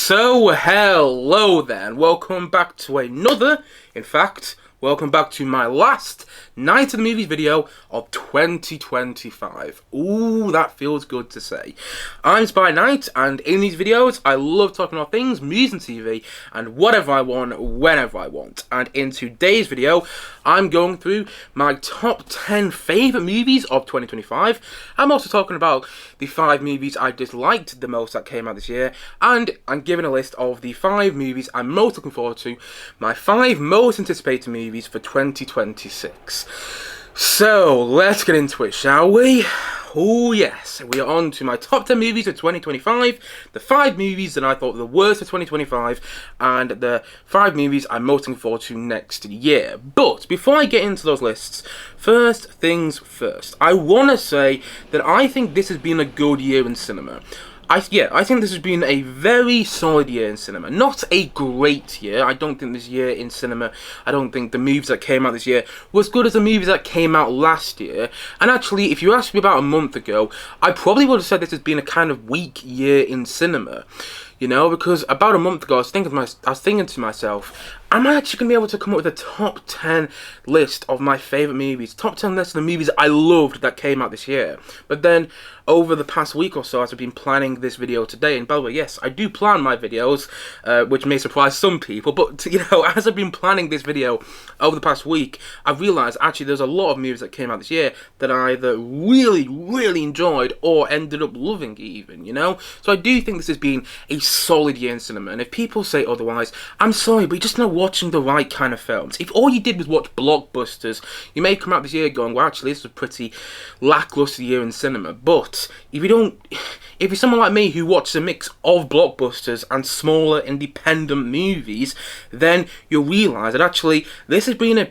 So hello then, welcome back to another, in fact, welcome back to my last Night of the Movies video of 2025. Ooh, that feels good to say. I'm Spy Knight, and in these videos, I love talking about things, movies and TV, and whatever I want, whenever I want. And in today's video, I'm going through my top 10 favourite movies of 2025. I'm also talking about the 5 movies I disliked the most that came out this year, and I'm giving a list of the 5 movies I'm most looking forward to, my 5 most anticipated movies for 2026. So, let's get into it, shall we? Oh yes, we are on to my top 10 movies of 2025, the 5 movies that I thought were the worst of 2025, and the 5 movies I'm most looking forward to next year. But, before I get into those lists, first things first, I want to say that I think this has been a good year in cinema. I think this has been a very solid year in cinema. Not a great year. I don't think this year in cinema, I don't think the movies that came out this year were as good as the movies that came out last year. And actually, if you asked me about a month ago, I probably would have said this has been a kind of weak year in cinema. You know, because about a month ago, I was thinking to myself, am I actually going to be able to come up with a top 10 list of my favourite movies? Top 10 list of the movies I loved that came out this year. But then, over the past week or so, as I've been planning this video today, and by the way, yes, I do plan my videos, which may surprise some people, but, you know, as I've been planning this video over the past week, I've realised, actually, there's a lot of movies that came out this year that I either really, really enjoyed or ended up loving, even, you know? So I do think this has been a solid year in cinema, and if people say otherwise, I'm sorry, but you're just not watching the right kind of films. If all you did was watch blockbusters, you may come out this year going, well, actually, this is a pretty lackluster year in cinema. But if you're someone like me who watches a mix of blockbusters and smaller independent movies, then you'll realise that actually this has been a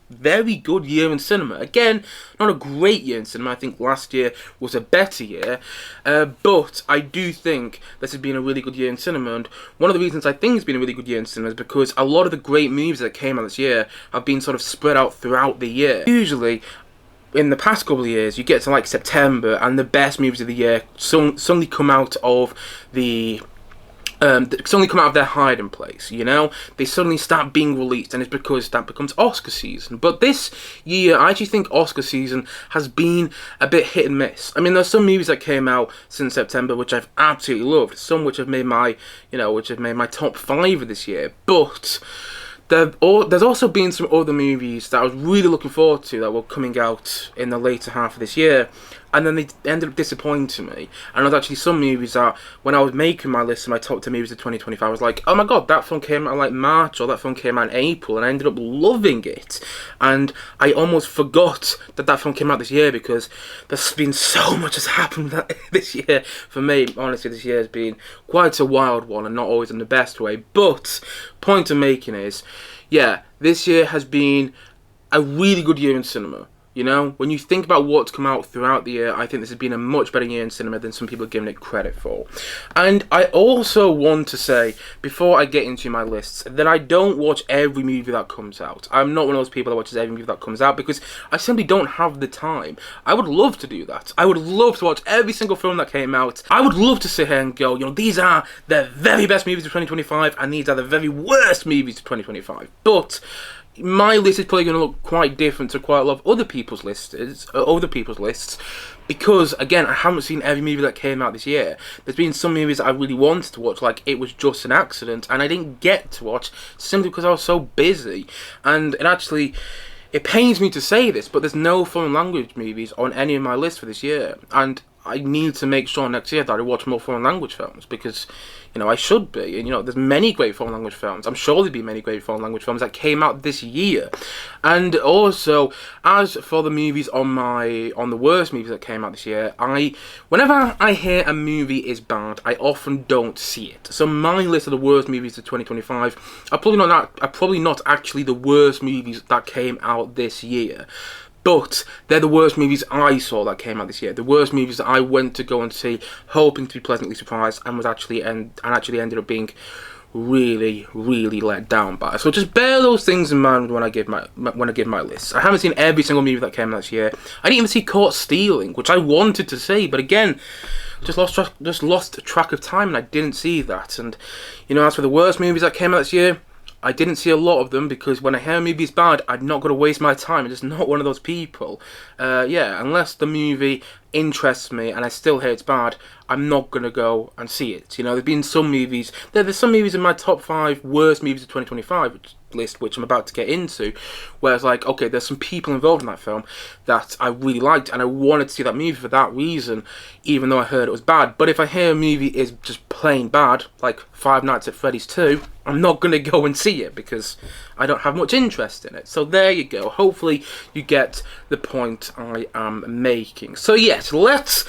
very good year in cinema. Again, not a great year in cinema. I think last year was a better year, but I do think this has been a really good year in cinema, and one of the reasons I think it's been a really good year in cinema is because a lot of the great movies that came out this year have been sort of spread out throughout the year. Usually, in the past couple of years, you get to like September, and the best movies of the year suddenly come out of their hiding place, you know? They suddenly start being released, and it's because that becomes Oscar season. But this year, I actually think Oscar season has been a bit hit and miss. I mean, there's some movies that came out since September which I've absolutely loved, some which have made my top 5 of this year, but there's also been some other movies that I was really looking forward to that were coming out in the later half of this year, and then they ended up disappointing me. And there's actually some movies that, when I was making my list of my top 10 movies of 2025, I was like, oh my god, that film came out in like March, or that film came out in April, and I ended up loving it. And I almost forgot that film came out this year, because there's been so much has happened this year. For me, honestly, this year has been quite a wild one, and not always in the best way. But, point I'm making is, yeah, this year has been a really good year in cinema. You know, when you think about what's come out throughout the year, I think this has been a much better year in cinema than some people are giving it credit for. And I also want to say, before I get into my lists, that I don't watch every movie that comes out. I'm not one of those people that watches every movie that comes out, because I simply don't have the time. I would love to do that. I would love to watch every single film that came out. I would love to sit here and go, you know, these are the very best movies of 2025, and these are the very worst movies of 2025. But my list is probably going to look quite different to quite a lot of other people's lists, because, again, I haven't seen every movie that came out this year. There's been some movies that I really wanted to watch, like It Was Just an Accident, and I didn't get to watch simply because I was so busy. And it pains me to say this, but there's no foreign language movies on any of my lists for this year, and I need to make sure next year that I watch more foreign language films, because, you know, I should be. And, you know, there's many great foreign language films. I'm sure there'll be many great foreign language films that came out this year. And also, as for the movies on the worst movies that came out this year, whenever I hear a movie is bad, I often don't see it. So my list of the worst movies of 2025 are probably not actually the worst movies that came out this year. But they're the worst movies I saw that came out this year. The worst movies that I went to go and see, hoping to be pleasantly surprised, and actually ended up being really, really let down by. So just bear those things in mind when I give my list. I haven't seen every single movie that came out this year. I didn't even see Caught Stealing, which I wanted to see, but again, just lost track of time, and I didn't see that. And you know, as for the worst movies that came out this year, I didn't see a lot of them, because when I hear a movie is bad, I'm not going to waste my time. I'm just not one of those people. Yeah, unless the movie interests me and I still hear it's bad, I'm not going to go and see it. You know, there's been some movies, there's some movies in my top 5 worst movies of 2025 list, which I'm about to get into, where it's like, okay, there's some people involved in that film that I really liked, and I wanted to see that movie for that reason, even though I heard it was bad. But if I hear a movie is just plain bad, like Five Nights at Freddy's 2, I'm not going to go and see it, because I don't have much interest in it. So there you go. Hopefully you get the point I am making. So yes, let's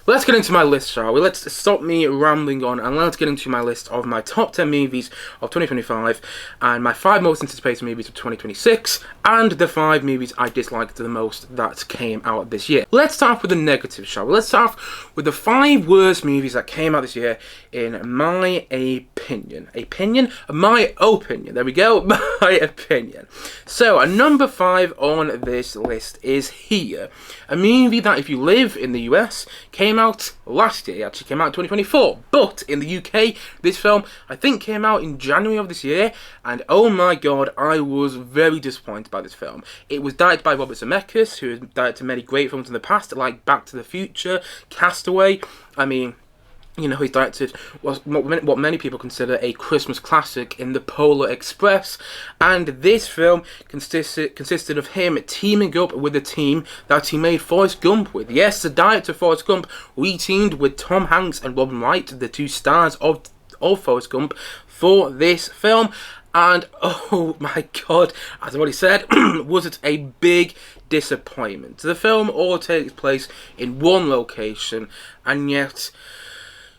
get into my list, shall we? Let's stop me rambling on, and let's get into my list of my top 10 movies of 2025, and my 5 most anticipated movies of 2026, and the 5 movies I disliked the most that came out this year. Let's start off with the negatives, shall we? Let's start off with the 5 worst movies that came out this year, in my opinion. My opinion. There we go. My opinion. So, number 5 on this list is here. A movie that, if you live in the US, came out last year. It actually came out in 2024. But in the UK, this film, I think, came out in January of this year. And oh my god, I was very disappointed by this film. It was directed by Robert Zemeckis, who has directed many great films in the past, like Back to the Future, Castaway. I mean, you know, he's directed what many people consider a Christmas classic in The Polar Express, and this film consisted of him teaming up with the team that he made Forrest Gump with. Yes, the director Forrest Gump re-teamed with Tom Hanks and Robin Wright, the 2 stars of Forrest Gump, for this film. And oh my god, as I've already said, was it a big disappointment. The film all takes place in one location, and yet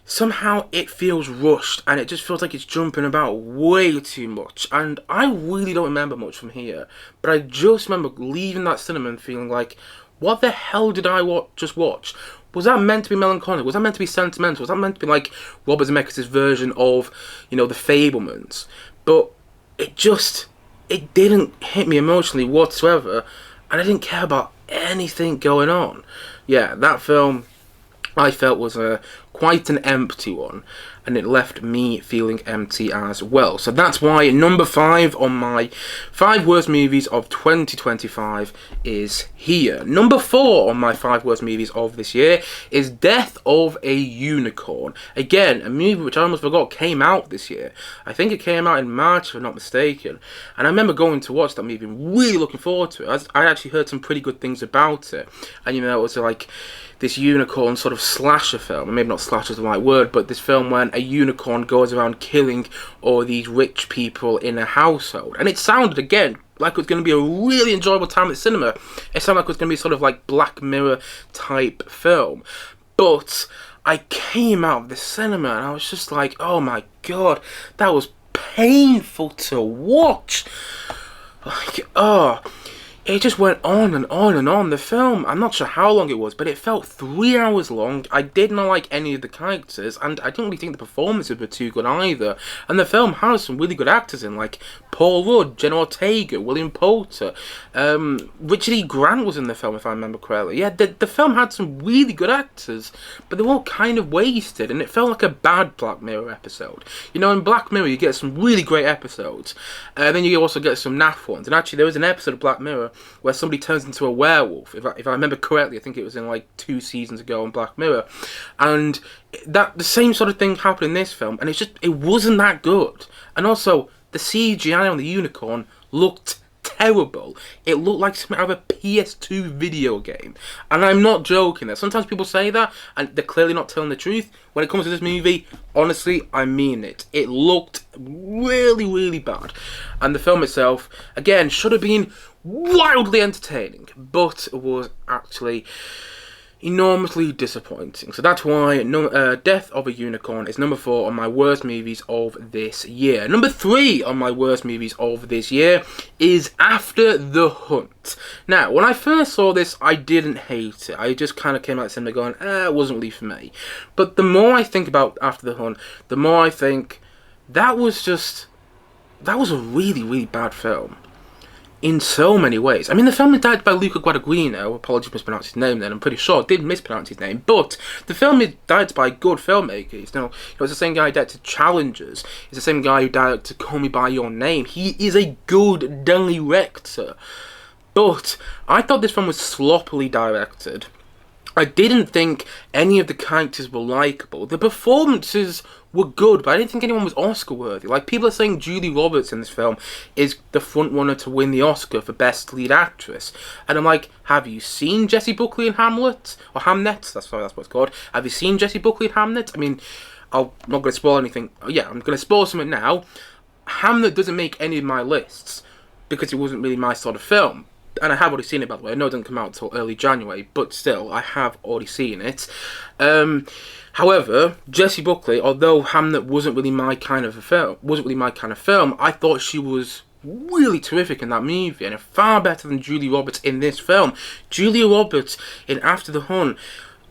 somehow it feels rushed, and it just feels like it's jumping about way too much. And I really don't remember much from here, but I just remember leaving that cinema and feeling like, what the hell did I just watch? Was that meant to be melancholic? Was that meant to be sentimental? Was that meant to be like Robert Zemeckis' version of, you know, The Fabelmans? But it didn't hit me emotionally whatsoever, and I didn't care about anything going on. Yeah, that film, I felt, was quite an empty one, and it left me feeling empty as well. So that's why number 5 on my 5 worst movies of 2025 is here. Number 4 on my 5 worst movies of this year is Death of a Unicorn. Again, a movie which I almost forgot came out this year. I think it came out in March, if I'm not mistaken. And I remember going to watch that movie and really looking forward to it. I actually heard some pretty good things about it. And you know, it was like this unicorn sort of slasher film. Maybe not slasher is the right word, but this film when a unicorn goes around killing all these rich people in a household. And it sounded, again, like it was going to be a really enjoyable time at the cinema. It sounded like it was going to be sort of like Black Mirror type film. But I came out of the cinema and I was just like, oh my god, that was painful to watch. Like, oh, it just went on and on and on. The film, I'm not sure how long it was, but it felt 3 hours long. I did not like any of the characters, and I didn't really think the performances were too good either. And the film has some really good actors in, like Paul Rudd, Jenna Ortega, William Poulter, Richard E. Grant was in the film, if I remember correctly. Yeah, the film had some really good actors, but they were all kind of wasted, and it felt like a bad Black Mirror episode. You know, in Black Mirror, you get some really great episodes, and then you also get some naff ones. And actually, there was an episode of Black Mirror where somebody turns into a werewolf. If I remember correctly, I think it was in like 2 seasons ago on Black Mirror, and the same sort of thing happened in this film, and it wasn't that good. And also, the CGI on the unicorn looked terrible. It looked like something out of a PS2 video game. And I'm not joking. Sometimes people say that, and they're clearly not telling the truth. When it comes to this movie, honestly, I mean it. It looked really, really bad. And the film itself, again, should have been wildly entertaining, but was actually enormously disappointing. So that's why Death of a Unicorn is number 4 on my worst movies of this year. Number 3 on my worst movies of this year is After the Hunt. Now, when I first saw this, I didn't hate it. I just kind of came out of the cinema going, it wasn't really for me. But the more I think about After the Hunt, the more I think, that was a really, really bad film. In so many ways. I mean, the film is directed by Luca Guadagnino. Apologies, mispronounced his name then. I'm pretty sure I did mispronounce his name. But the film is directed by good filmmakers. It's the same guy who directed Challengers. It's the same guy who directed Call Me By Your Name. He is a good director. But I thought this film was sloppily directed. I didn't think any of the characters were likeable. The performances were good, but I didn't think anyone was Oscar worthy. Like, people are saying Julie Roberts in this film is the front runner to win the Oscar for Best Lead Actress. And I'm like, have you seen Jessie Buckley in Hamlet? Or Hamnet? That's what it's called. Have you seen Jessie Buckley in Hamlet? I mean, I'm not going to spoil anything. Oh, yeah, I'm going to spoil something now. Hamlet doesn't make any of my lists because it wasn't really my sort of film. And I have already seen it, by the way. I know it doesn't come out until early January, but still, I have already seen it. However, Jessie Buckley, although Hamlet wasn't really my kind of film, I thought she was really terrific in that movie, and far better than Julia Roberts in this film. Julia Roberts in After the Hun,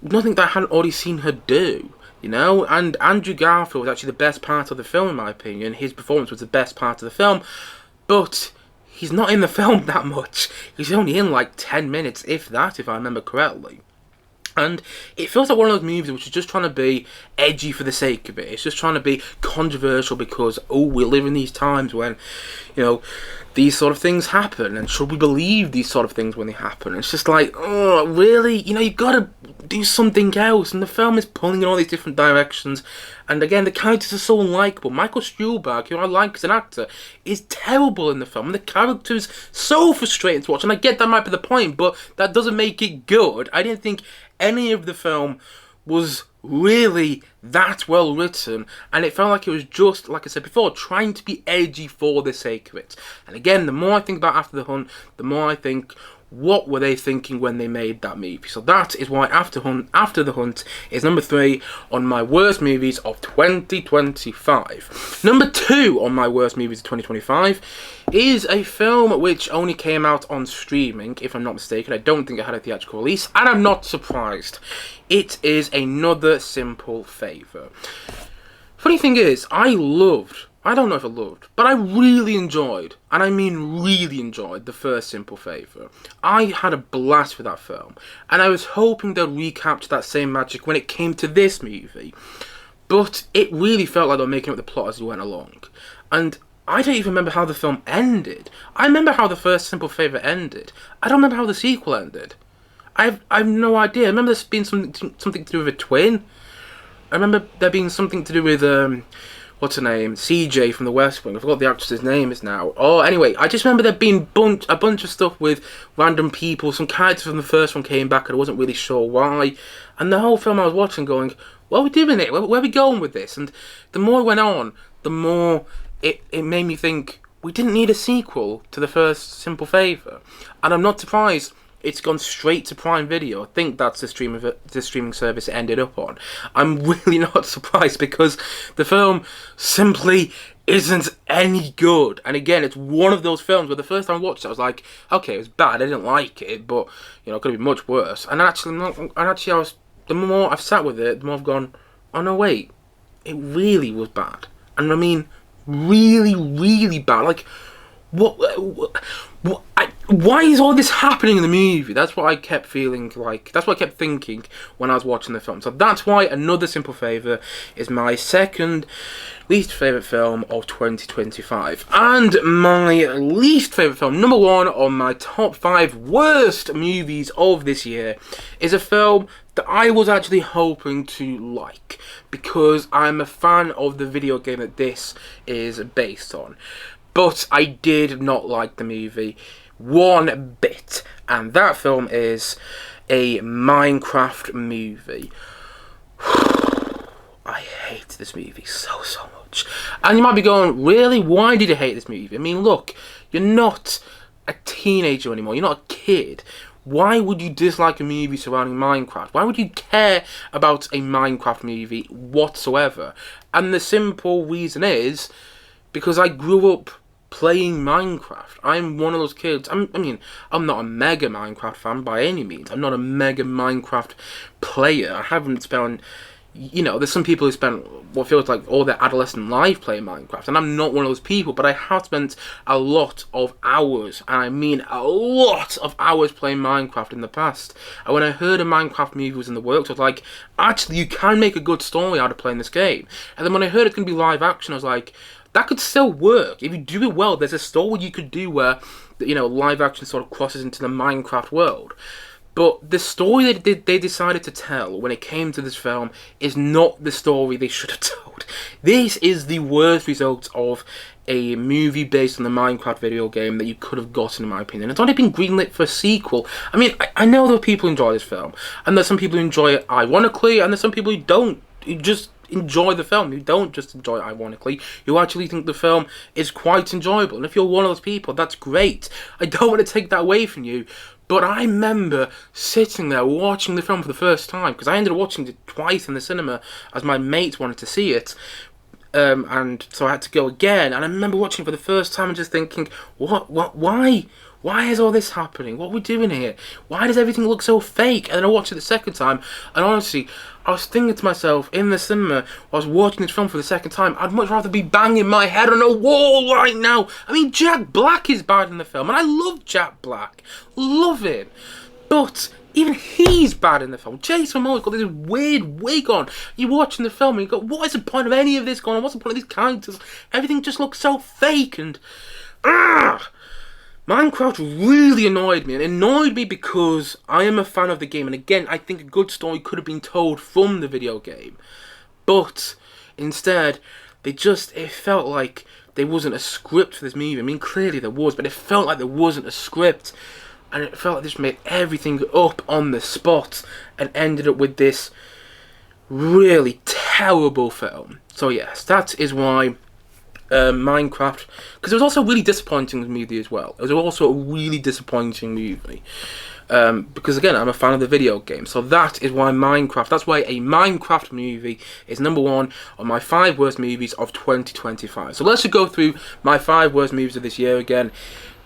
nothing that I hadn't already seen her do. And Andrew Garfield was actually the best part of the film, in my opinion. His performance was the best part of the film, but he's not in the film that much. He's only in like 10 minutes, if that, if I remember correctly. And it feels like one of those movies which is just trying to be edgy for the sake of it. It's just trying to be controversial because, we live in these times when, these sort of things happen. And should we believe these sort of things when they happen? It's just like, oh, really? You've got to do something else. And the film is pulling in all these different directions. And again, the characters are so unlikable. Michael Stuhlbarg, who I like as an actor, is terrible in the film. And the character's so frustrating to watch. And I get that might be the point, but that doesn't make it good. I didn't think any of the film was really that well written, and it felt like it was just, like I said before, trying to be edgy for the sake of it. And again, the more I think about After the Hunt, the more I think, what were they thinking when they made that movie? So that is why After the Hunt is number 3 on my worst movies of 2025. Number 2 on my worst movies of 2025 is a film which only came out on streaming, if I'm not mistaken. I don't think it had a theatrical release, and I'm not surprised. It is Another Simple Favor. Funny thing is, I don't know if I loved, but I really enjoyed, and I mean really enjoyed, the first Simple Favor. I had a blast with that film, and I was hoping they'd recapture that same magic when it came to this movie. But it really felt like they were making up the plot as we went along. And I don't even remember how the film ended. I remember how the first Simple Favor ended. I don't remember how the sequel ended. I have no idea. I remember there being something to do with a twin. I remember there being something to do with what's her name? CJ from The West Wing. I forgot the actress's name is now. Oh, anyway, I just remember there being a bunch of stuff with random people. Some characters from the first one came back, and I wasn't really sure why. And the whole film I was watching, going, "What are we doing here? Where are we going with this?" And the more it went on, the more it made me think we didn't need a sequel to the first Simple Favor. And I'm not surprised it's gone straight to Prime Video. I think that's the streaming service it ended up on. I'm really not surprised because the film simply isn't any good. And again, it's one of those films where the first time I watched it, I was like, okay, it was bad. I didn't like it, but it could have been much worse. And the more I've sat with it, the more I've gone, oh no, wait, it really was bad. And I mean, really, really bad. Like, why is all this happening in the movie? That's what I kept feeling like. That's what I kept thinking when I was watching the film. So that's why Another Simple Favor is my second least favourite film of 2025. And my least favourite film, number 1 on my top 5 worst movies of this year, is a film that I was actually hoping to like, because I'm a fan of the video game that this is based on. But I did not like the movie one bit, and that film is a Minecraft movie. I hate this movie so much. And you might be going, really? Why did you hate this movie? I mean, look, you're not a teenager anymore. You're not a kid. Why would you dislike a movie surrounding Minecraft? Why would you care about a Minecraft movie whatsoever? And the simple reason is because I grew up playing Minecraft. I'm one of those kids. I'm not a mega Minecraft fan by any means. I'm not a mega Minecraft player. I haven't spent, you know, there's some people who spend what feels like all their adolescent life playing Minecraft, and I'm not one of those people, but I have spent a lot of hours, and I mean a lot of hours playing Minecraft in the past. And when I heard a Minecraft movie was in the works, I was like, actually, you can make a good story out of playing this game. And then when I heard it's going to be live action, I was like, that could still work. If you do it well, there's a story you could do where, you know, live action sort of crosses into the Minecraft world. But the story they decided to tell when it came to this film is not the story they should have told. This is the worst result of a movie based on the Minecraft video game that you could have gotten, in my opinion. It's already been greenlit for a sequel. I mean, I know there are people who enjoy this film, and there's some people who enjoy it ironically, and there's some people who don't, who just enjoy the film. You don't just enjoy it ironically, you actually think the film is quite enjoyable. And if you're one of those people, that's great. I don't want to take that away from you. But I remember sitting there watching the film for the first time, because I ended up watching it twice in the cinema as my mates wanted to see it. And so I had to go again. And I remember watching it for the first time and just thinking, why? Why is all this happening? What are we doing here? Why does everything look so fake? And then I watched it the second time, and honestly, I was thinking to myself in the cinema, while I was watching this film for the second time, I'd much rather be banging my head on a wall right now. I mean, Jack Black is bad in the film, and I love Jack Black. Love him. But even he's bad in the film. Jason Momoa's got this weird wig on. You're watching the film and you go, what is the point of any of this going on? What's the point of these characters? Everything just looks so fake, and Minecraft really annoyed me, and it annoyed me because I am a fan of the game, and again, I think a good story could have been told from the video game, but instead, it felt like there wasn't a script for this movie. I mean, clearly there was, but it felt like there wasn't a script, and it felt like they just made everything up on the spot, and ended up with this really terrible film. So yes, that is why Minecraft, because it was also a really disappointing movie as well. It was also a really disappointing movie, because again, I'm a fan of the video game, so that is why that's why a Minecraft movie is number 1 on my 5 worst movies of 2025. So let's just go through my 5 worst movies of this year again.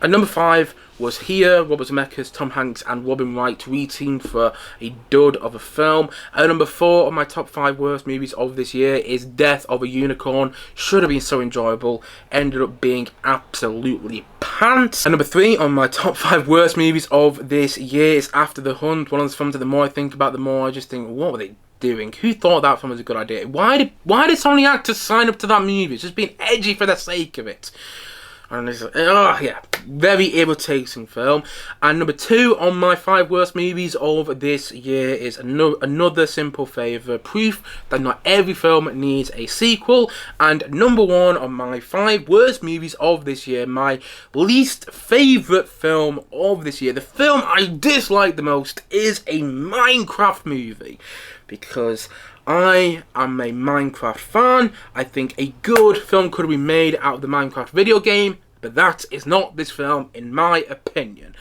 At number 5 was here, Robert Zemeckis, Tom Hanks and Robin Wright reteamed for a dud of a film. At number 4 of my top 5 worst movies of this year is Death of a Unicorn. Should have been so enjoyable, ended up being absolutely pants. And number 3 on my top 5 worst movies of this year is After the Hunt. One of those films that the more I think about, the more I just think, what were they doing? Who thought that film was a good idea? Why did so many actors sign up to that movie? It's just being edgy for the sake of it. And it's yeah, very irritating film. And number 2 on my 5 worst movies of this year is Another Simple Favor, proof that not every film needs a sequel. And number 1 on my 5 worst movies of this year, my least favourite film of this year, the film I dislike the most, is a Minecraft movie, because I am a Minecraft fan. I think a good film could have been made out of the Minecraft video game, but that is not this film, in my opinion.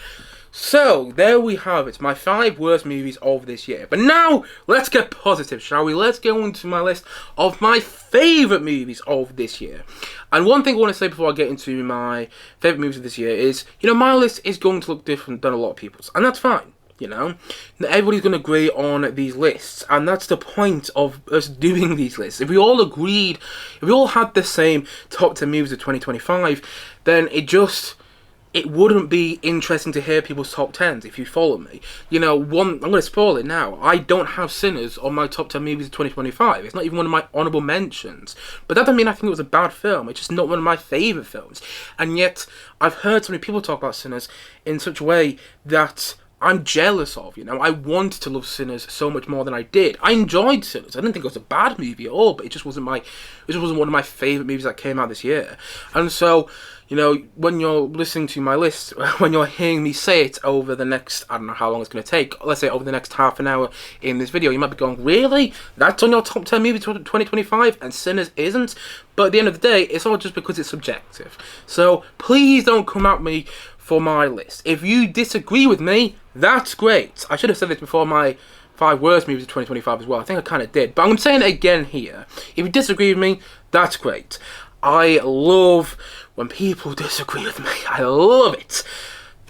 So, there we have it, my 5 worst movies of this year. But now, let's get positive, shall we? Let's go into my list of my favourite movies of this year. And one thing I want to say before I get into my favourite movies of this year is, you know, my list is going to look different than a lot of people's, and that's fine. You know, everybody's going to agree on these lists, and that's the point of us doing these lists. If we all agreed, if we all had the same top 10 movies of 2025, then it wouldn't be interesting to hear people's top 10s, if you follow me. You know, I'm going to spoil it now. I don't have Sinners on my top 10 movies of 2025. It's not even one of my honourable mentions. But that doesn't mean I think it was a bad film. It's just not one of my favourite films. And yet, I've heard so many people talk about Sinners in such a way that I'm jealous of, you know. I wanted to love Sinners so much more than I did. I enjoyed Sinners. I didn't think it was a bad movie at all, but it just wasn't one of my favourite movies that came out this year. And so, you know, when you're listening to my list, when you're hearing me say it over the next, I don't know how long it's going to take, let's say over the next half an hour in this video, you might be going, really? That's on your top 10 movies of 2025 and Sinners isn't? But at the end of the day, it's all just because it's subjective. So please don't come at me for my list. If you disagree with me, that's great. I should have said this before my 5 worst movies of 2025 as well. I think I kind of did, but I'm saying it again here. If you disagree with me, that's great. I love when people disagree with me. I love it.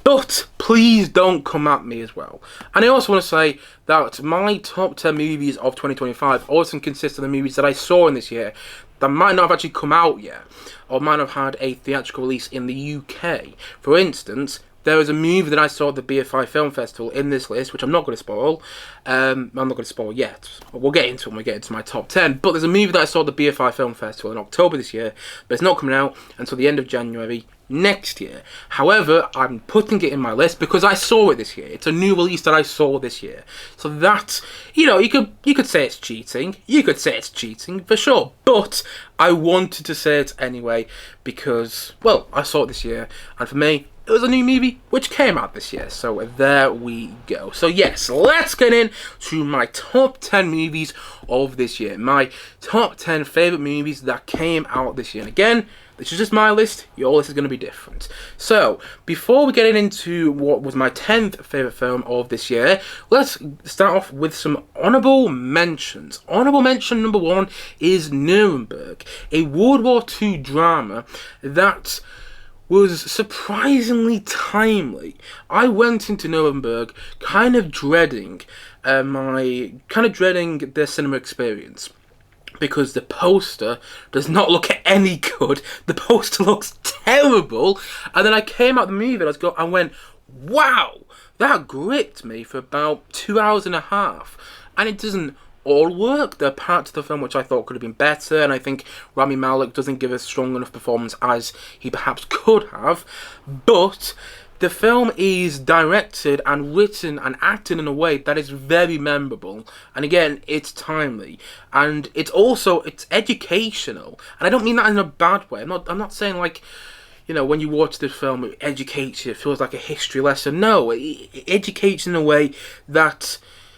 But please don't come at me as well. And I also want to say that my top 10 movies of 2025 also consist of the movies that I saw in this year that might not have actually come out yet, or might have had a theatrical release in the UK. For instance, there was a movie that I saw at the BFI Film Festival in this list, which I'm not going to spoil. I'm not going to spoil yet. We'll get into it when we get into my top 10. But there's a movie that I saw at the BFI Film Festival in October this year, but it's not coming out until the end of January next year. However, I'm putting it in my list because I saw it this year. It's a new release that I saw this year. So that, you know, you could say it's cheating. You could say it's cheating for sure. But I wanted to say it anyway because, well, I saw it this year, and for me, it was a new movie which came out this year. So there we go. So yes, let's get into my top 10 movies of this year. My top 10 favourite movies that came out this year. And again, this is just my list. Your list is going to be different. So, before we get into what was my 10th favourite film of this year, let's start off with some honourable mentions. Honourable mention number 1 is Nuremberg, a World War II drama that was surprisingly timely. I went into Nuremberg kind of dreading the cinema experience, because the poster does not look any good. The poster looks terrible. And then I came out of the movie and I went, wow, that gripped me for about 2 hours and a half. And it doesn't all work. There are parts of the film which I thought could have been better, and I think Rami Malek doesn't give a strong enough performance as he perhaps could have. But the film is directed and written and acted in a way that is very memorable. And again, it's timely. And it's educational. And I don't mean that in a bad way. I'm not saying like, you know, when you watch this film, it educates you, it feels like a history lesson. No, it educates in a way that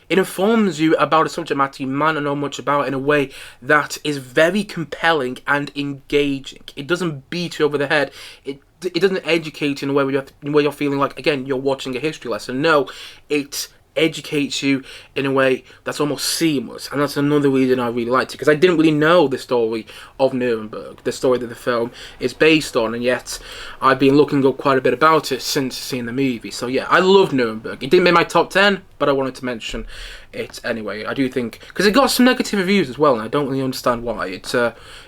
it informs you about a subject matter you might not know much about in a way that is very compelling and engaging. It doesn't beat you over the head. It doesn't educate you in a way where you're feeling like, again, you're watching a history lesson. No, it educates you in a way that's almost seamless, and that's another reason I really liked it, because I didn't really know the story of Nuremberg, the story that the film is based on, and yet I've been looking up quite a bit about it since seeing the movie. So yeah, I love Nuremberg. It didn't make my top 10, but I wanted to mention it anyway. I do think, because it got some negative reviews as well, and I don't really understand why. It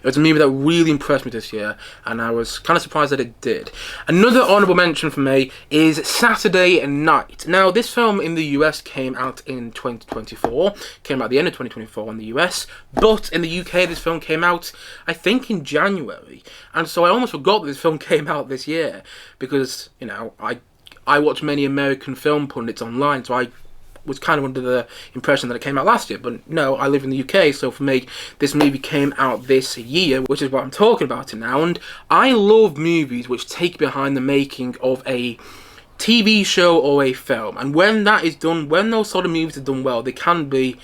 was a movie that really impressed me this year, and I was kind of surprised that it did. Another honourable mention for me is Saturday Night. Now, this film in the US came out in 2024, came out at the end of 2024 in the US, but in the UK this film came out, I think, in January, and so I almost forgot that this film came out this year, because, you know, I watch many American film pundits online, so I was kind of under the impression that it came out last year, but no, I live in the UK, so for me, this movie came out this year, which is what I'm talking about it now. And I love movies which take behind the making of a TV show or a film, and when that is done, when those sort of movies are done well, they can be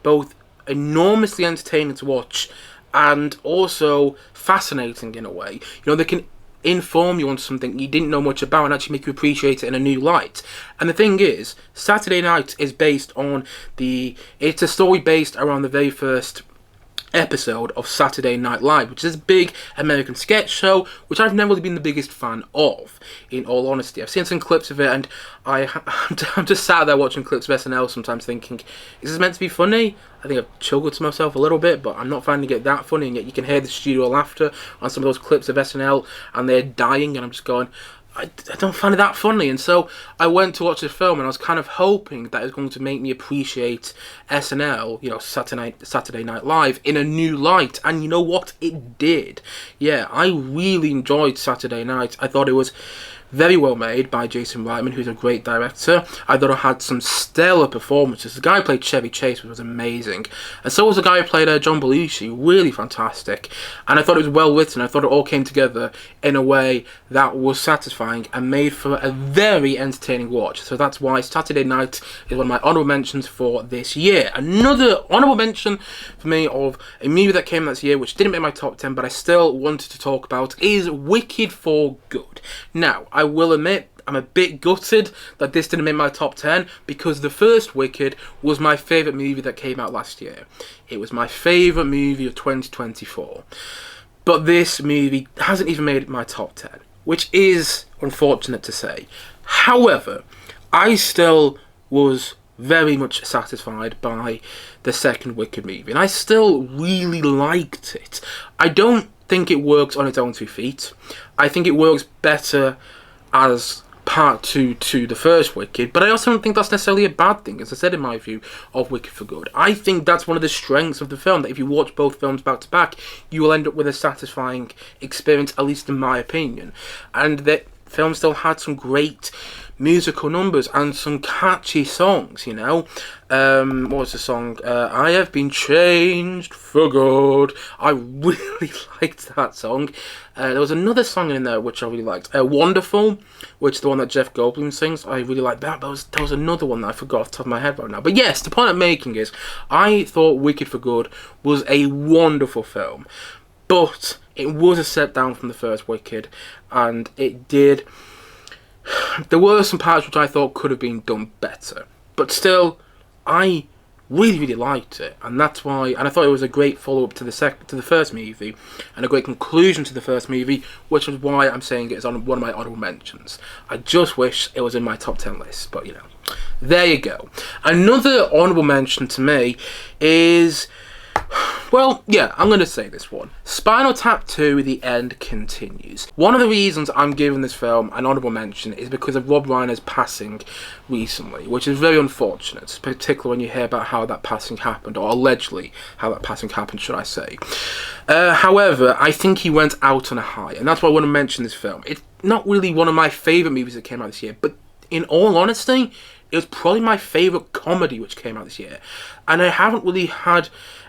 both enormously entertaining to watch and also fascinating in a way. You know, they can inform you on something you didn't know much about and actually make you appreciate it in a new light. And the thing is, Saturday Night is based on it's a story based around the very first episode of Saturday Night Live, which is a big American sketch show, which I've never really been the biggest fan of, in all honesty. I've seen some clips of it, and I'm just sat there watching clips of SNL sometimes thinking, is this meant to be funny? I think I've chuckled to myself a little bit, but I'm not finding it that funny, and yet you can hear the studio laughter on some of those clips of SNL, and they're dying, and I'm just going, I don't find it that funny. And so I went to watch the film, and I was kind of hoping that it was going to make me appreciate SNL, you know, Saturday Night Live, in a new light. And you know what? It did. Yeah, I really enjoyed Saturday Night. I thought it was very well made by Jason Reitman, who's a great director. I thought it had some stellar performances. The guy who played Chevy Chase was amazing, and so was the guy who played John Belushi, really fantastic. And I thought it was well written. I thought it all came together in a way that was satisfying and made for a very entertaining watch. So that's why Saturday Night is one of my honourable mentions for this year. Another honourable mention for me of a movie that came out this year, which didn't make my top 10, but I still wanted to talk about, is Wicked for Good. Now, I will admit, I'm a bit gutted that this didn't make my top 10, because the first Wicked was my favourite movie that came out last year. It was my favourite movie of 2024. But this movie hasn't even made my top 10, which is unfortunate to say. However, I still was very much satisfied by the second Wicked movie, and I still really liked it. I don't think it works on its own 2 feet. I think it works better as part 2 to the first Wicked, but I also don't think that's necessarily a bad thing, as I said in my view of Wicked for Good. I think that's one of the strengths of the film, that if you watch both films back to back, you will end up with a satisfying experience, at least in my opinion. And the film still had some great musical numbers and some catchy songs, you know. What was the song? I Have Been Changed for Good. I really liked that song. There was another song in there which I really liked. Wonderful, which is the one that Jeff Goldblum sings. I really liked that. But there was another one that I forgot off the top of my head right now. But yes, the point I'm making is, I thought Wicked for Good was a wonderful film. But it was a step down from the first Wicked. And it did... There were some parts which I thought could have been done better, but still, I really liked it, and that's why. And I thought it was a great follow-up to the first movie, and a great conclusion to the first movie, which is why I'm saying it's on one of my honourable mentions. I just wish it was in my top 10 list, but you know, there you go. Another honourable mention to me is, well, yeah, I'm going to say this one. Spinal Tap 2, The End Continues. One of the reasons I'm giving this film an honourable mention is because of Rob Reiner's passing recently, which is very unfortunate, particularly when you hear about how that passing happened, or allegedly how that passing happened, should I say. However, I think he went out on a high, and that's why I want to mention this film. It's not really one of my favourite movies that came out this year, but in all honesty, it was probably my favourite comedy which came out this year. And I haven't really had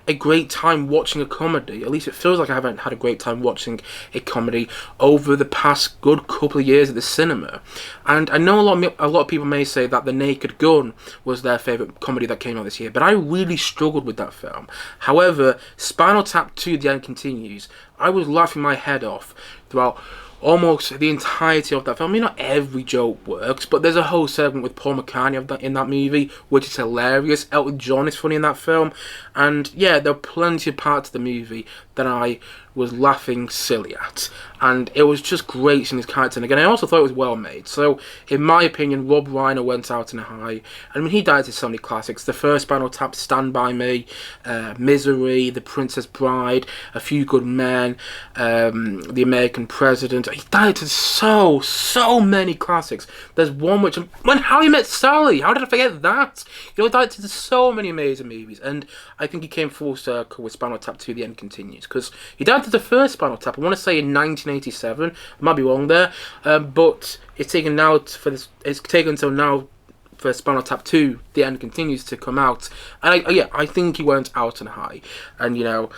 a great time watching a comedy. At least it feels like I haven't had a great time watching a comedy over the past good couple of years at the cinema. And I know a lot of people may say that The Naked Gun was their favourite comedy that came out this year, but I really struggled with that film. However, Spinal Tap 2, The End Continues, I was laughing my head off throughout almost the entirety of that film. I mean, not every joke works, but there's a whole segment with Paul McCartney in that movie, which is hilarious. Elton John is funny in that film, and yeah, there are plenty of parts of the movie that I was laughing silly at, and it was just great seeing his character. And again, I also thought it was well made. So, in my opinion, Rob Reiner went out in a high. I mean, he died to so many classics. The first Spinal Tap, Stand By Me, Misery, The Princess Bride, A Few Good Men, The American President. He died to so many classics. There's one which, when How I Met Sally, how did I forget that? You know, he died to so many amazing movies, and I think he came full circle with Spinal Tap 2, The End Continues, because he died to the first Spinal Tap, I want to say in 1987, I might be wrong there, but it's taken until now for Spinal Tap 2, The End Continues to come out, and I think he went out on high, and you know,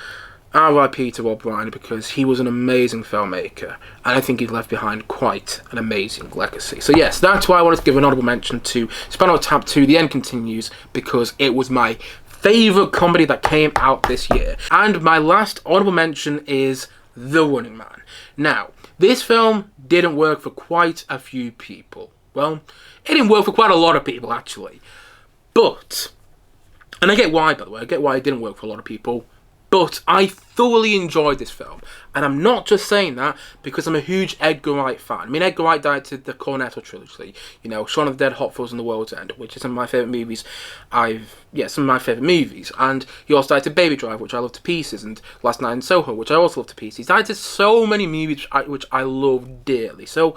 R.I.P. to Rob Reiner, because he was an amazing filmmaker, and I think he left behind quite an amazing legacy. So yes, that's why I wanted to give an honourable mention to Spinal Tap 2, The End Continues, because it was my favourite comedy that came out this year. And my last honourable mention is The Running Man. Now, this film didn't work for quite a few people. Well, it didn't work for quite a lot of people, actually. But, and I get why, by the way, I get why it didn't work for a lot of people, but I thoroughly enjoyed this film. And I'm not just saying that because I'm a huge Edgar Wright fan. I mean, Edgar Wright directed the Cornetto trilogy, you know, Shaun of the Dead, Hot Fuzz and The World's End, which is some of my favourite movies. Some of my favourite movies. And he also directed Baby Driver, which I love to pieces, and Last Night in Soho, which I also love to pieces. He directed so many movies which I love dearly. So,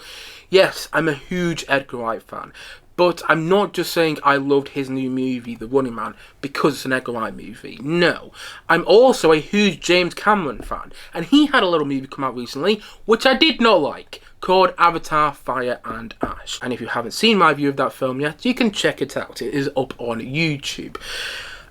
yes, I'm a huge Edgar Wright fan. But I'm not just saying I loved his new movie, The Running Man, because it's an Edgar Wright movie. No. I'm also a huge James Cameron fan. And he had a little movie come out recently, which I did not like, called Avatar, Fire and Ash. And if you haven't seen my view of that film yet, you can check it out. It is up on YouTube.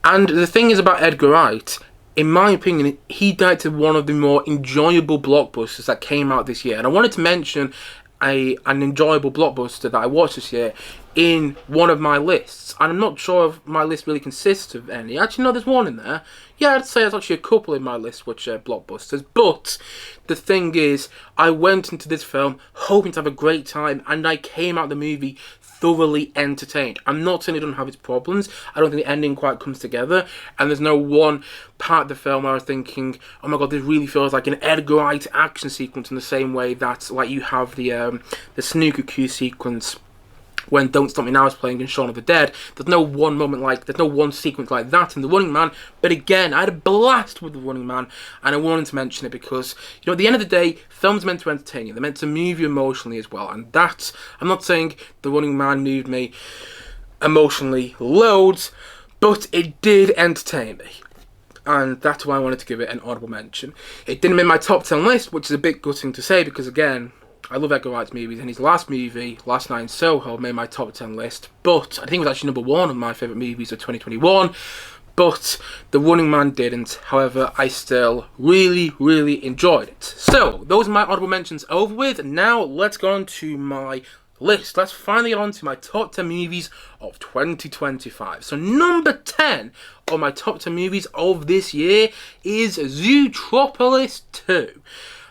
And the thing is about Edgar Wright, in my opinion, he directed one of the more enjoyable blockbusters that came out this year. And I wanted to mention an enjoyable blockbuster that I watched this year in one of my lists, and I'm not sure if my list really consists of any. Actually, no, there's one in there. Yeah, I'd say there's actually a couple in my list which are blockbusters, but the thing is, I went into this film hoping to have a great time, and I came out of the movie thoroughly entertained. I'm not saying it doesn't have its problems. I don't think the ending quite comes together, and there's no one part of the film where I was thinking, oh my god, this really feels like an Edgar Wright action sequence in the same way that, like, you have the snooker cue sequence when Don't Stop Me Now is playing in Shaun of the Dead. There's no one moment there's no one sequence like that in The Running Man. But again, I had a blast with The Running Man, and I wanted to mention it because, at the end of the day, films are meant to entertain you. They're meant to move you emotionally as well. And that's, I'm not saying The Running Man moved me emotionally loads, but it did entertain me. And that's why I wanted to give it an honourable mention. It didn't make my top 10 list, which is a bit gutting to say because, again, I love Edgar Wright's movies, and his last movie, Last Night in Soho, made my top 10 list. But I think it was actually number 1 of my favourite movies of 2021. But The Running Man didn't. However, I still really, really enjoyed it. So, those are my honourable mentions over with. Now, let's go on to my list. Let's finally get on to my top 10 movies of 2025. So number 10 of my top 10 movies of this year is Zootropolis 2.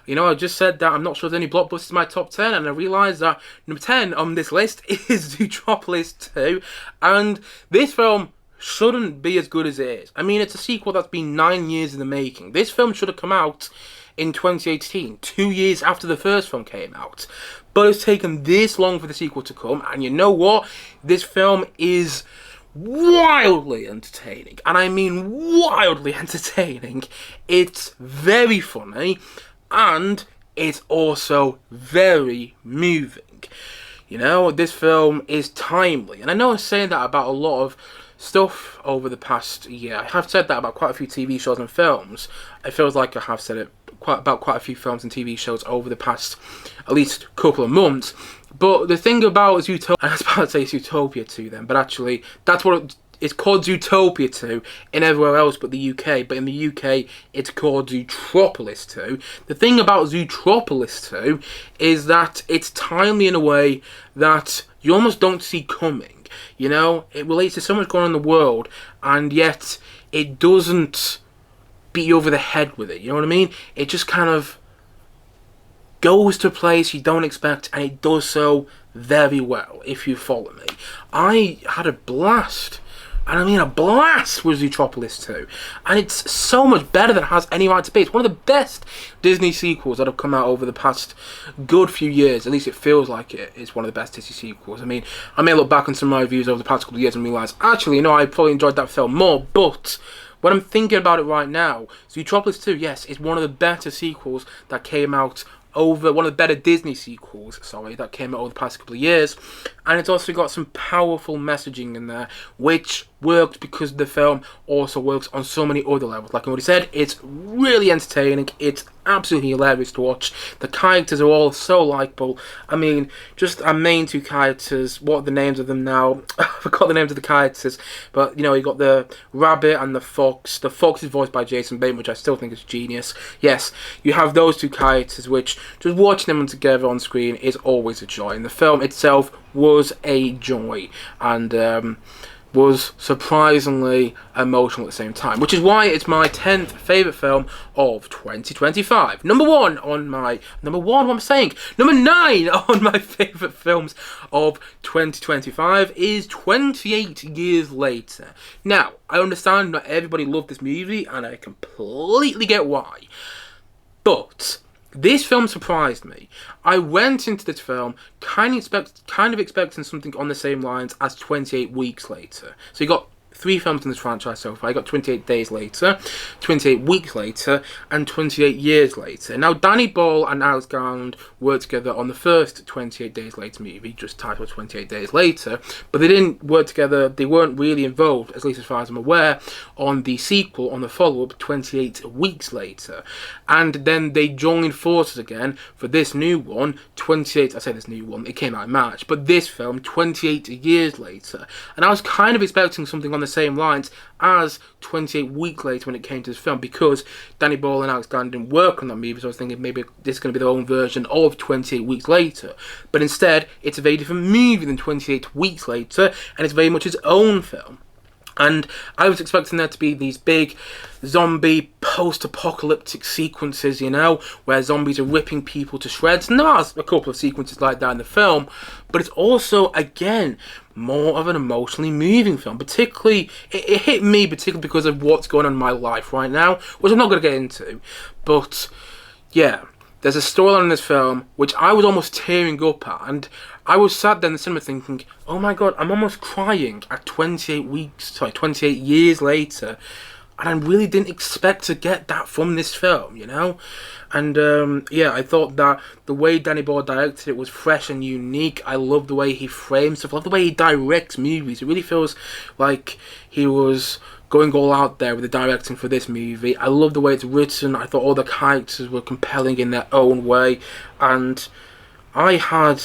I just said that I'm not sure there's any blockbusters in my top 10, and I realised that number 10 on this list is Zootropolis 2, and this film shouldn't be as good as it is. I mean, it's a sequel that's been 9 years in the making. This film should have come out in 2018, 2 years after the first film came out. But it's taken this long for the sequel to come, and you know what? This film is wildly entertaining, and I mean wildly entertaining. It's very funny, and it's also very moving. This film is timely, and I know I'm saying that about a lot of stuff over the past year. I have said that about quite a few TV shows and films. It feels like I have said it about quite a few films and TV shows over the past at least couple of months. But the thing about Zootopia, I was about to say Zootopia 2 then, but actually that's what it's called, Zootopia 2 in everywhere else but the UK. But in the UK, it's called Zootropolis 2. The thing about Zootropolis 2 is that it's timely in a way that you almost don't see coming. It relates to so much going on in the world, and yet it doesn't beat you over the head with it. You know what I mean? It just kind of goes to a place you don't expect, and it does so very well, if you follow me. I had a blast. And I mean a blast with Zootropolis 2. And it's so much better than it has any right to be. It's one of the best Disney sequels that have come out over the past good few years. At least it feels like it is one of the best Disney sequels. I mean, I may look back on some of my reviews over the past couple of years and realise, actually, I probably enjoyed that film more. But when I'm thinking about it right now, Zootropolis 2, yes, is one of the better sequels that came out over, one of the better Disney sequels, that came out over the past couple of years. And it's also got some powerful messaging in there, which worked because the film also works on so many other levels. Like I already said, it's really entertaining. It's absolutely hilarious to watch. The characters are all so likeable. I mean, just our main two characters, what are the names of them now? I forgot the names of the characters. But, you got the rabbit and the fox. The fox is voiced by Jason Bateman, which I still think is genius. Yes, you have those two characters, which just watching them together on screen is always a joy. And the film itself was a joy, and was surprisingly emotional at the same time, which is why it's my 10th favourite film of 2025. Number 9 on my favourite films of 2025 is 28 Years Later. Now, I understand not everybody loved this movie, and I completely get why, but this film surprised me. I went into this film kind of expecting something on the same lines as 28 Weeks Later. So you got 3 films in this franchise so far. I got 28 Days Later, 28 Weeks Later, and 28 Years Later. Now, Danny Boyle and Alex Garland worked together on the first 28 Days Later movie, just titled 28 Days Later, but they didn't work together, they weren't really involved, at least as far as I'm aware, on the sequel, on the follow-up, 28 Weeks Later. And then they joined forces again for this new one, it came out in March, but this film, 28 Years Later. And I was kind of expecting something on the same lines as 28 Weeks Later when it came to this film, because Danny Boyle and Alex Garland didn't work on that movie, so I was thinking maybe this is going to be their own version of 28 Weeks Later. But instead, it's a very different movie than 28 Weeks Later, and it's very much its own film. And I was expecting there to be these big zombie post-apocalyptic sequences, where zombies are ripping people to shreds. And there are a couple of sequences like that in the film, but it's also, again, more of an emotionally moving film. Particularly, it hit me particularly because of what's going on in my life right now, which I'm not going to get into. But, yeah, there's a storyline in this film which I was almost tearing up at, and I was sat there in the cinema thinking, oh my god, I'm almost crying at 28 years later. And I really didn't expect to get that from this film, you know? And yeah, I thought that the way Danny Boyle directed it was fresh and unique. I love the way he frames stuff. I love the way he directs movies. It really feels like he was going all out there with the directing for this movie. I love the way it's written. I thought all the characters were compelling in their own way. And I had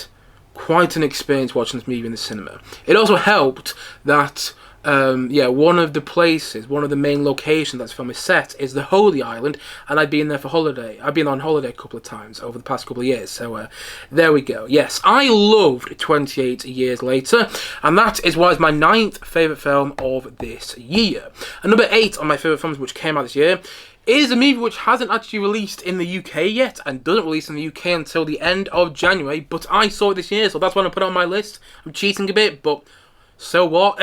quite an experience watching this movie in the cinema. It also helped that yeah, one of the main locations that this film is set is the Holy Island, and I've been there for holiday. I've been on holiday a couple of times over the past couple of years, so there we go. Yes, I loved 28 Years Later, and that is why it's my 9th favourite film of this year. And number 8 on my favourite films which came out this year is a movie which hasn't actually released in the UK yet, and doesn't release in the UK until the end of January, but I saw it this year, so that's why I put it on my list. I'm cheating a bit, but so what?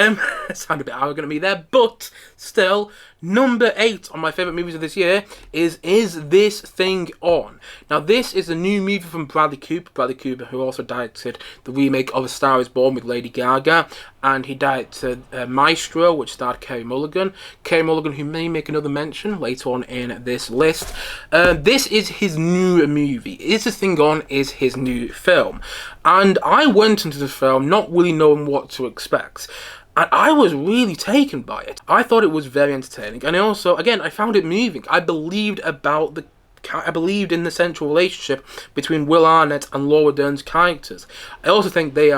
Sound a bit arrogant of me there, but still, number 8 on my favourite movies of this year is This Thing On? Now, this is a new movie from Bradley Cooper, who also directed the remake of A Star Is Born with Lady Gaga, and he directed Maestro, which starred Carey Mulligan, who may make another mention later on in this list. This is his new movie. This Thing On is his new film, and I went into this film not really knowing what to expect. And I was really taken by it. I thought it was very entertaining, and also, again, I found it moving. I believed in the central relationship between Will Arnett and Laura Dern's characters. I also think they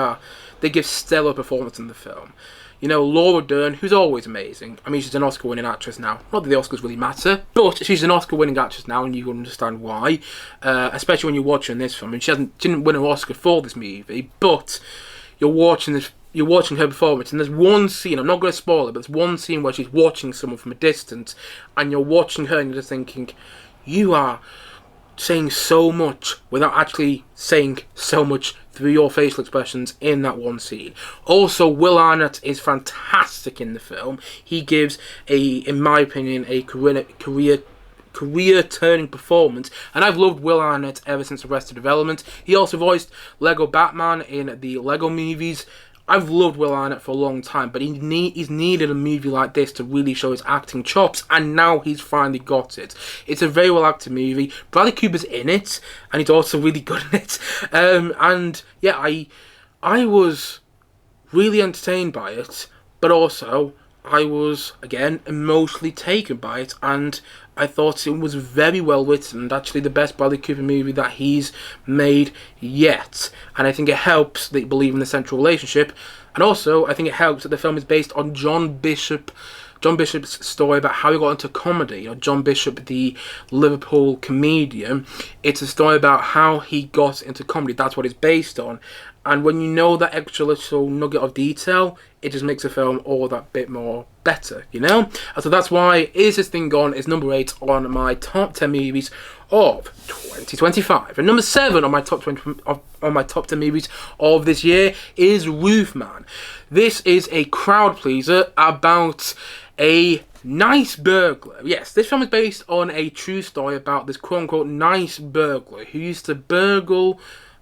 give stellar performance in the film. You know, Laura Dern, who's always amazing. I mean, she's an Oscar-winning actress now. Not that the Oscars really matter, but she's an Oscar-winning actress now, and you understand why. Especially when you're watching this film. And she didn't win an Oscar for this movie, but you're watching her performance, and there's one scene, I'm not going to spoil it, but there's one scene where she's watching someone from a distance, and you're watching her and you're just thinking, you are saying so much without actually saying so much through your facial expressions in that one scene. Also, Will Arnett is fantastic in the film. He gives in my opinion, a career-turning performance, and I've loved Will Arnett ever since Arrested Development. He also voiced Lego Batman in the Lego movies. I've loved Will Arnett for a long time, but he's needed a movie like this to really show his acting chops, and now he's finally got it. It's a very well-acted movie. Bradley Cooper's in it, and he's also really good in it. And yeah, I was really entertained by it, but also I was, again, emotionally taken by it, and I thought it was very well written, and actually the best Bradley Cooper movie that he's made yet. And I think it helps that you believe in the central relationship, and also I think it helps that the film is based on John Bishop's story about how he got into comedy. You know, John Bishop, the Liverpool comedian. It's a story about how he got into comedy. That's what it's based on. And when you know that extra little nugget of detail, it just makes the film all that bit more better, you know? And so that's why Is This Thing Gone is number 8 on my top 10 movies of 2025. And number 7 on my top 10 movies of this year is Roofman. This is a crowd pleaser about a nice burglar. Yes, this film is based on a true story about this quote-unquote nice burglar who used to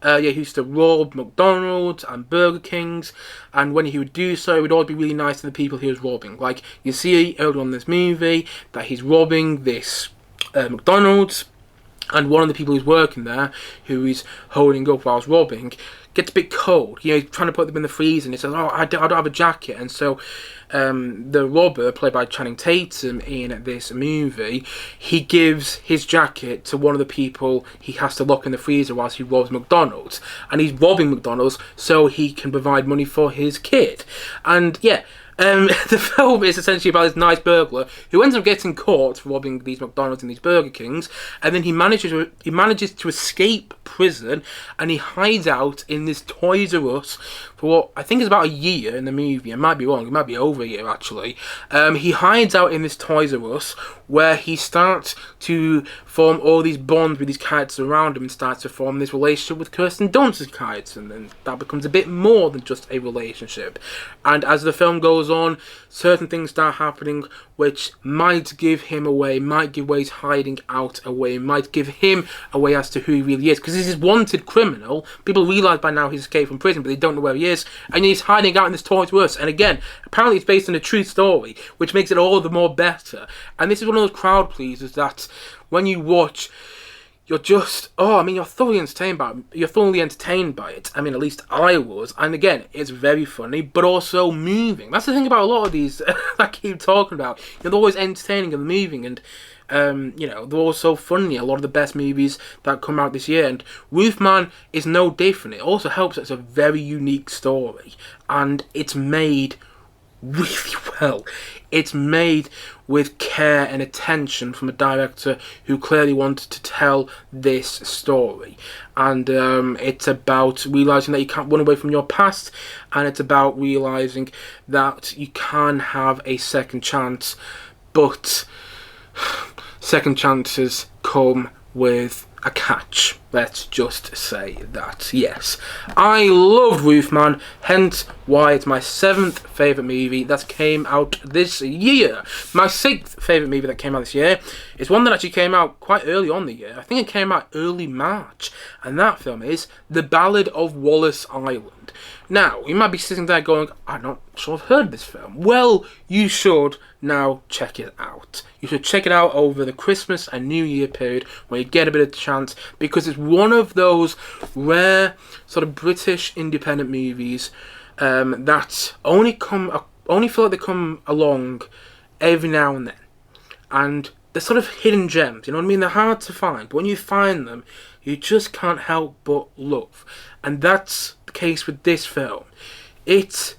he used to rob McDonald's and Burger Kings, and when he would do so, he would always be really nice to the people he was robbing. Like, you see earlier on in this movie that he's robbing this McDonald's, and one of the people who's working there, who he's holding up while he's robbing, gets a bit cold. You know, he's trying to put them in the freezer, and he says, oh, I don't have a jacket. And so the robber, played by Channing Tatum in this movie, he gives his jacket to one of the people he has to lock in the freezer whilst he robs McDonald's. And he's robbing McDonald's so he can provide money for his kid. And yeah, the film is essentially about this nice burglar who ends up getting caught for robbing these McDonald's and these Burger Kings, and then he manages to escape prison, and he hides out in this Toys R Us for what I think is about a year in the movie. It might be wrong. It might be over a year actually. He hides out in this Toys R Us where he starts to form all these bonds with these characters around him and starts to form this relationship with Kirsten Dunst's character, and then that becomes a bit more than just a relationship. And as the film goes on, certain things start happening which might give him away, might give away his hiding out away, might give him away as to who he really is, because he's this wanted criminal. People realise by now he's escaped from prison, but they don't know where he is, and he's hiding out in this Toys R Us. And again, apparently it's based on a true story, which makes it all the more better. And this is one of those crowd pleasers that when you watch, you're just, you're thoroughly entertained by it. You're thoroughly entertained by it. I mean, at least I was. And again, it's very funny, but also moving. That's the thing about a lot of these that I keep talking about. They're always entertaining and moving, and they're also funny. A lot of the best movies that come out this year, and Wolfman is no different. It also helps that it's a very unique story, and it's made really well. It's made with care and attention from a director who clearly wanted to tell this story. And it's about realising that you can't run away from your past, and it's about realising that you can have a second chance, but second chances come with a catch. Let's just say that. Yes, I loved Wolfman, hence why it's my 7th favourite movie that came out this year. My 6th favourite movie that came out this year is one that actually came out quite early on the year. I think it came out early March, and that film is The Ballad of Wallace Island. Now, you might be sitting there going, I'm not sure I've heard of this film. Well, you should now check it out. You should check it out over the Christmas and New Year period when you get a bit of chance, because it's one of those rare sort of British independent movies that only feel like they come along every now and then. And they're sort of hidden gems, you know what I mean? They're hard to find, but when you find them, you just can't help but love. And that's the case with this film. It's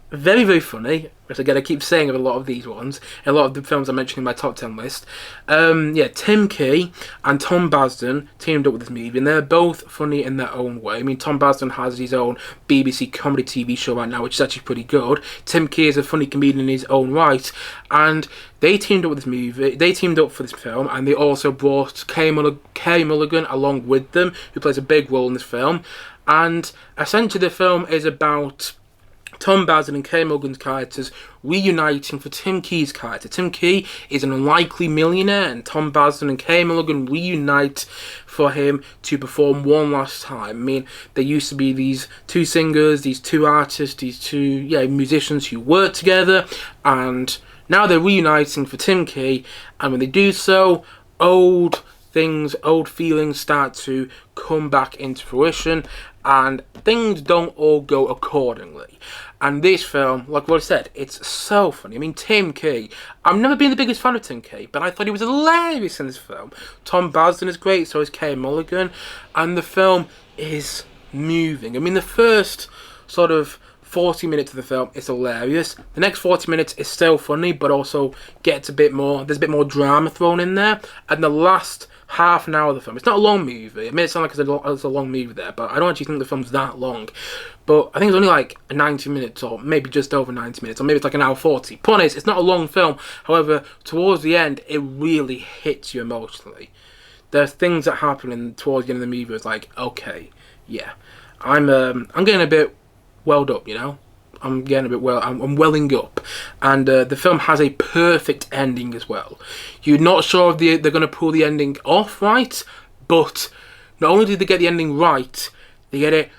very, very funny. As again, I keep saying of a lot of these ones, a lot of the films I mentioned in my top 10 list. Tim Key and Tom Basden teamed up with this movie, and they're both funny in their own way. I mean, Tom Basden has his own BBC comedy TV show right now, which is actually pretty good. Tim Key is a funny comedian in his own right, and they teamed up with this movie. They teamed up for this film, and they also brought Kay Mulligan along with them, who plays a big role in this film. And essentially, the film is about Tom Basden and Kay Mulligan's characters reuniting for Tim Key's character. Tim Key is an unlikely millionaire, and Tom Basden and Kay Mulligan reunite for him to perform one last time. I mean, there used to be these two singers, these two artists, these two musicians who worked together, and now they're reuniting for Tim Key, and when they do so, old feelings start to come back into fruition, and things don't all go accordingly. And this film, like what I said, it's so funny. I mean, Tim Key, I've never been the biggest fan of Tim Key, but I thought he was hilarious in this film. Tom Basden is great, so is Kay Mulligan, and the film is moving. I mean, the first sort of 40 minutes of the film is hilarious. The next 40 minutes is still funny, but also gets there's a bit more drama thrown in there. And the last half an hour of the film, it's not a long movie. It may sound like it's a long movie there, but I don't actually think the film's that long. But I think it's only like 90 minutes, or maybe just over 90 minutes, or maybe it's like an hour 40. Point is, it's not a long film. However, towards the end, it really hits you emotionally. There's things that happen towards the end of the movie. It's like, okay, yeah, I'm getting a bit welled up, you know. I'm welling up, and the film has a perfect ending as well. You're not sure if they're going to pull the ending off right, but not only did they get the ending right, they get it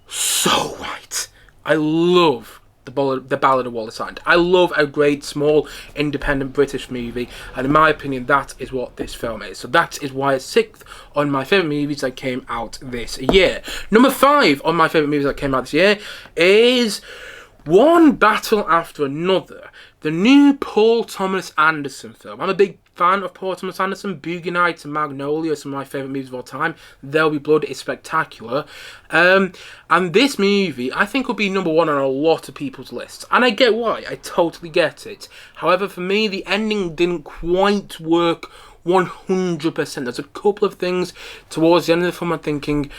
so right. I love the Ballad of Wallace Island. I love a great, small, independent British movie, and in my opinion, that is what this film is. So that is why it's 6th on my favourite movies that came out this year. Number 5 on my favourite movies that came out this year is One Battle After Another, the new Paul Thomas Anderson film. I'm a big fan of Paul Thomas Anderson. Boogie Nights and Magnolia are some of my favourite movies of all time. There'll Be Blood is spectacular. And this movie, I think, will be number 1 on a lot of people's lists. And I get why. I totally get it. However, for me, the ending didn't quite work 100%. There's a couple of things towards the end of the film I'm thinking,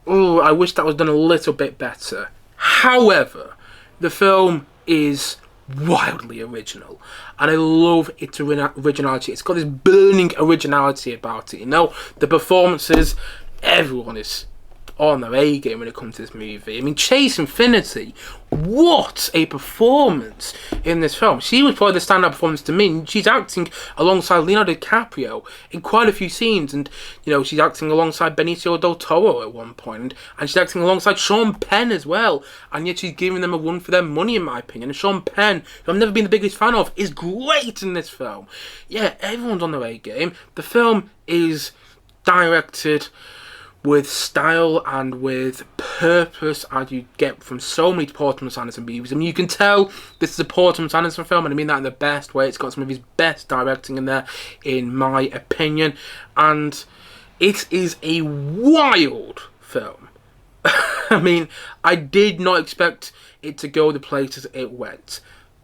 oh, I wish that was done a little bit better. However, the film is wildly original, and I love its originality. It's got this burning originality about it. You know, the performances, everyone is on their A game when it comes to this movie. I mean, Chase Infinity, what a performance in this film. She was probably the standout performance to me. She's acting alongside Leonardo DiCaprio in quite a few scenes, and you know, she's acting alongside Benicio del Toro at one point, and she's acting alongside Sean Penn as well, and yet she's giving them a run for their money, in my opinion. And Sean Penn, who I've never been the biggest fan of, is great in this film. Yeah, everyone's on their A game. The film is directed with style and with purpose, as you get from so many Paul Thomas Anderson movies. I mean, you can tell this is a Paul Thomas Anderson film, and I mean that in the best way. It's got some of his best directing in there, in my opinion, and it is a wild film. I mean, I did not expect it to go the places it went,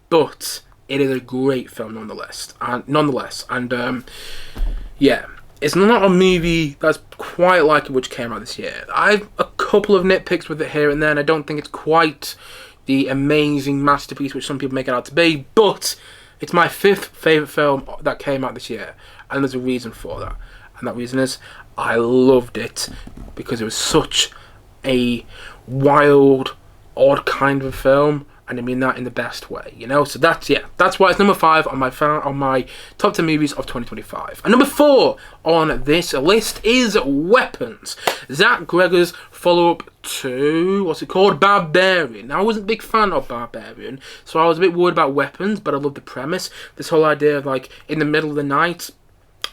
but it is a great film nonetheless. And yeah. It's not a movie that's quite like it, which came out this year. I've a couple of nitpicks with it here and there, and I don't think it's quite the amazing masterpiece which some people make it out to be, but it's my 5th favourite film that came out this year, and there's a reason for that. And that reason is I loved it because it was such a wild, odd kind of film, and I mean that in the best way, you know. So that's why it's number 5 on my top 10 movies of 2025. And number 4 on this list is Weapons, Zach Gregor's follow-up to, what's it called, Barbarian. Now, I wasn't a big fan of Barbarian, so I was a bit worried about Weapons, but I love the premise. This whole idea of, like, in the middle of the night,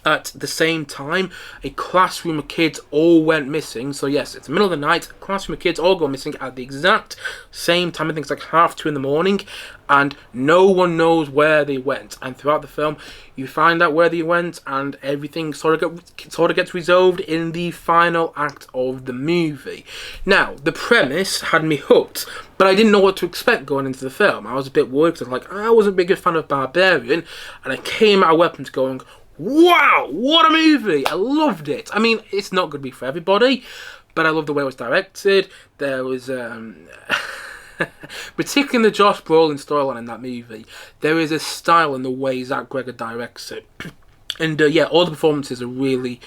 at the same time, a classroom of kids all went missing. So yes, it's the middle of the night, a classroom of kids all go missing at the exact same time. I think it's like 2:30 in the morning, and no one knows where they went. And throughout the film, you find out where they went, and everything sort of gets resolved in the final act of the movie. Now, the premise had me hooked, but I didn't know what to expect going into the film. I was a bit worried because I wasn't a big fan of Barbarian, and I came out of Weapons going, wow, what a movie! I loved it. I mean, it's not going to be for everybody, but I love the way it was directed. There was, particularly in the Josh Brolin storyline in that movie, there is a style in the way Zach Gregor directs it. And yeah, all the performances are really,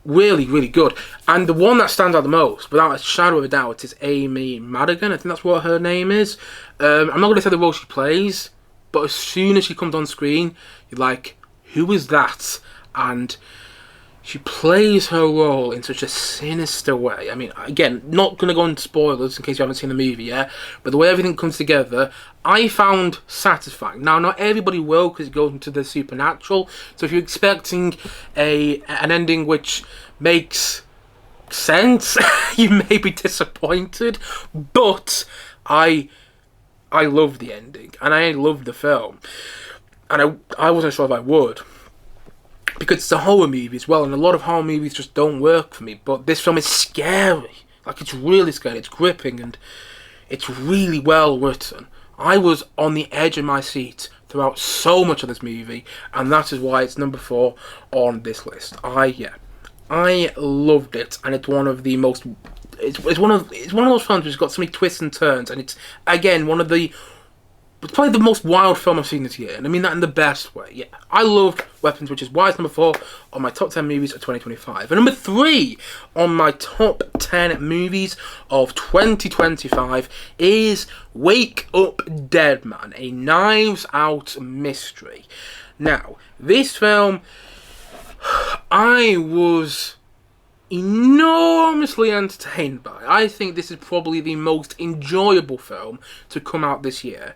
really, really good. And the one that stands out the most, without a shadow of a doubt, is Amy Madigan. I think that's what her name is. I'm not going to say the role she plays, but as soon as she comes on screen, you're like, who is that? And she plays her role in such a sinister way. I mean, again, not going to go into spoilers in case you haven't seen the movie yet, but the way everything comes together, I found satisfying. Now, not everybody will, because it goes into the supernatural, so if you're expecting an ending which makes sense, you may be disappointed, but I love the ending, and I love the film. And I wasn't sure if I would, because it's a horror movie as well, and a lot of horror movies just don't work for me. But this film is scary. Like, it's really scary. It's gripping, and it's really well written. I was on the edge of my seat throughout so much of this movie, and that is why it's number 4 on this list. I loved it, and it's one of the most. It's one of those films which has got so many twists and turns, and it's again it's probably the most wild film I've seen this year, and I mean that in the best way. Yeah, I loved Weapons, which is why it's number 4 on my top 10 movies of 2025. And number 3 on my top 10 movies of 2025 is Wake Up Dead Man, a Knives Out mystery. Now, this film, I was enormously entertained by. I think this is probably the most enjoyable film to come out this year.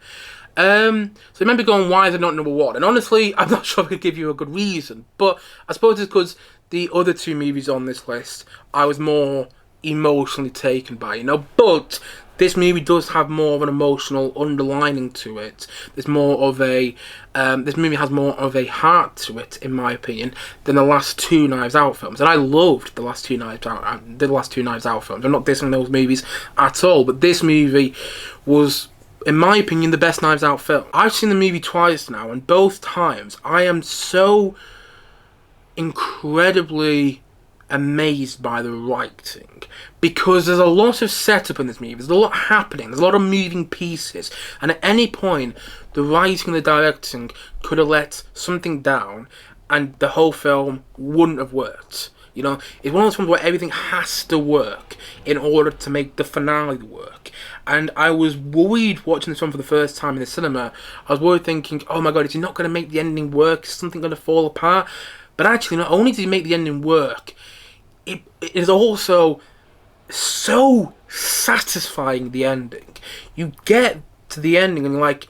So I remember going, why is it not number 1? And honestly, I'm not sure I could give you a good reason, but I suppose it's because the other 2 movies on this list I was more emotionally taken by, you know, but this movie does have more of an emotional underlining to it. This movie has more of a heart to it, in my opinion, than the last 2 Knives Out films. And I loved the last 2 Knives Out films. I'm not dissing those movies at all, but this movie was, in my opinion, the best Knives Out film. I've seen the movie twice now, and both times I am so incredibly amazed by the writing, because there's a lot of setup in this movie, there's a lot happening, there's a lot of moving pieces, and at any point the writing and the directing could have let something down and the whole film wouldn't have worked. You know, it's one of those films where everything has to work in order to make the finale work. And I was worried watching this film for the first time in the cinema. I was worried thinking, oh my god, is he not going to make the ending work? Is something going to fall apart? But actually, not only did he make the ending work, it is also so satisfying, the ending. You get to the ending and you're like,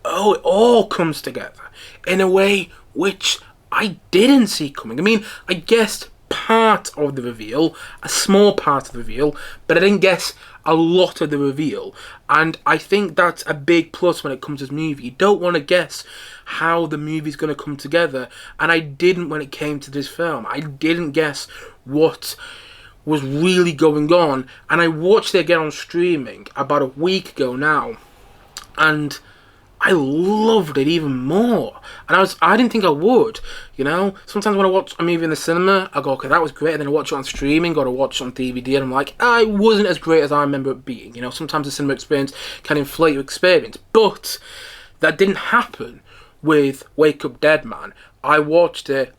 oh, it all comes together in a way which I didn't see coming. I mean, I guessed part of the reveal, a small part of the reveal, but I didn't guess a lot of the reveal. And I think that's a big plus when it comes to this movie. You don't want to guess how the movie's going to come together. And I didn't when it came to this film. I didn't guess what was really going on. And I watched it again on streaming about a week ago now. And I loved it even more. And I didn't think I would, you know. Sometimes when I watch a movie in the cinema, I go, okay, that was great, and then I watch it on streaming, or I watch it on DVD, and I'm like, it wasn't as great as I remember it being. You know, sometimes the cinema experience can inflate your experience. But that didn't happen with Wake Up Dead Man. I watched it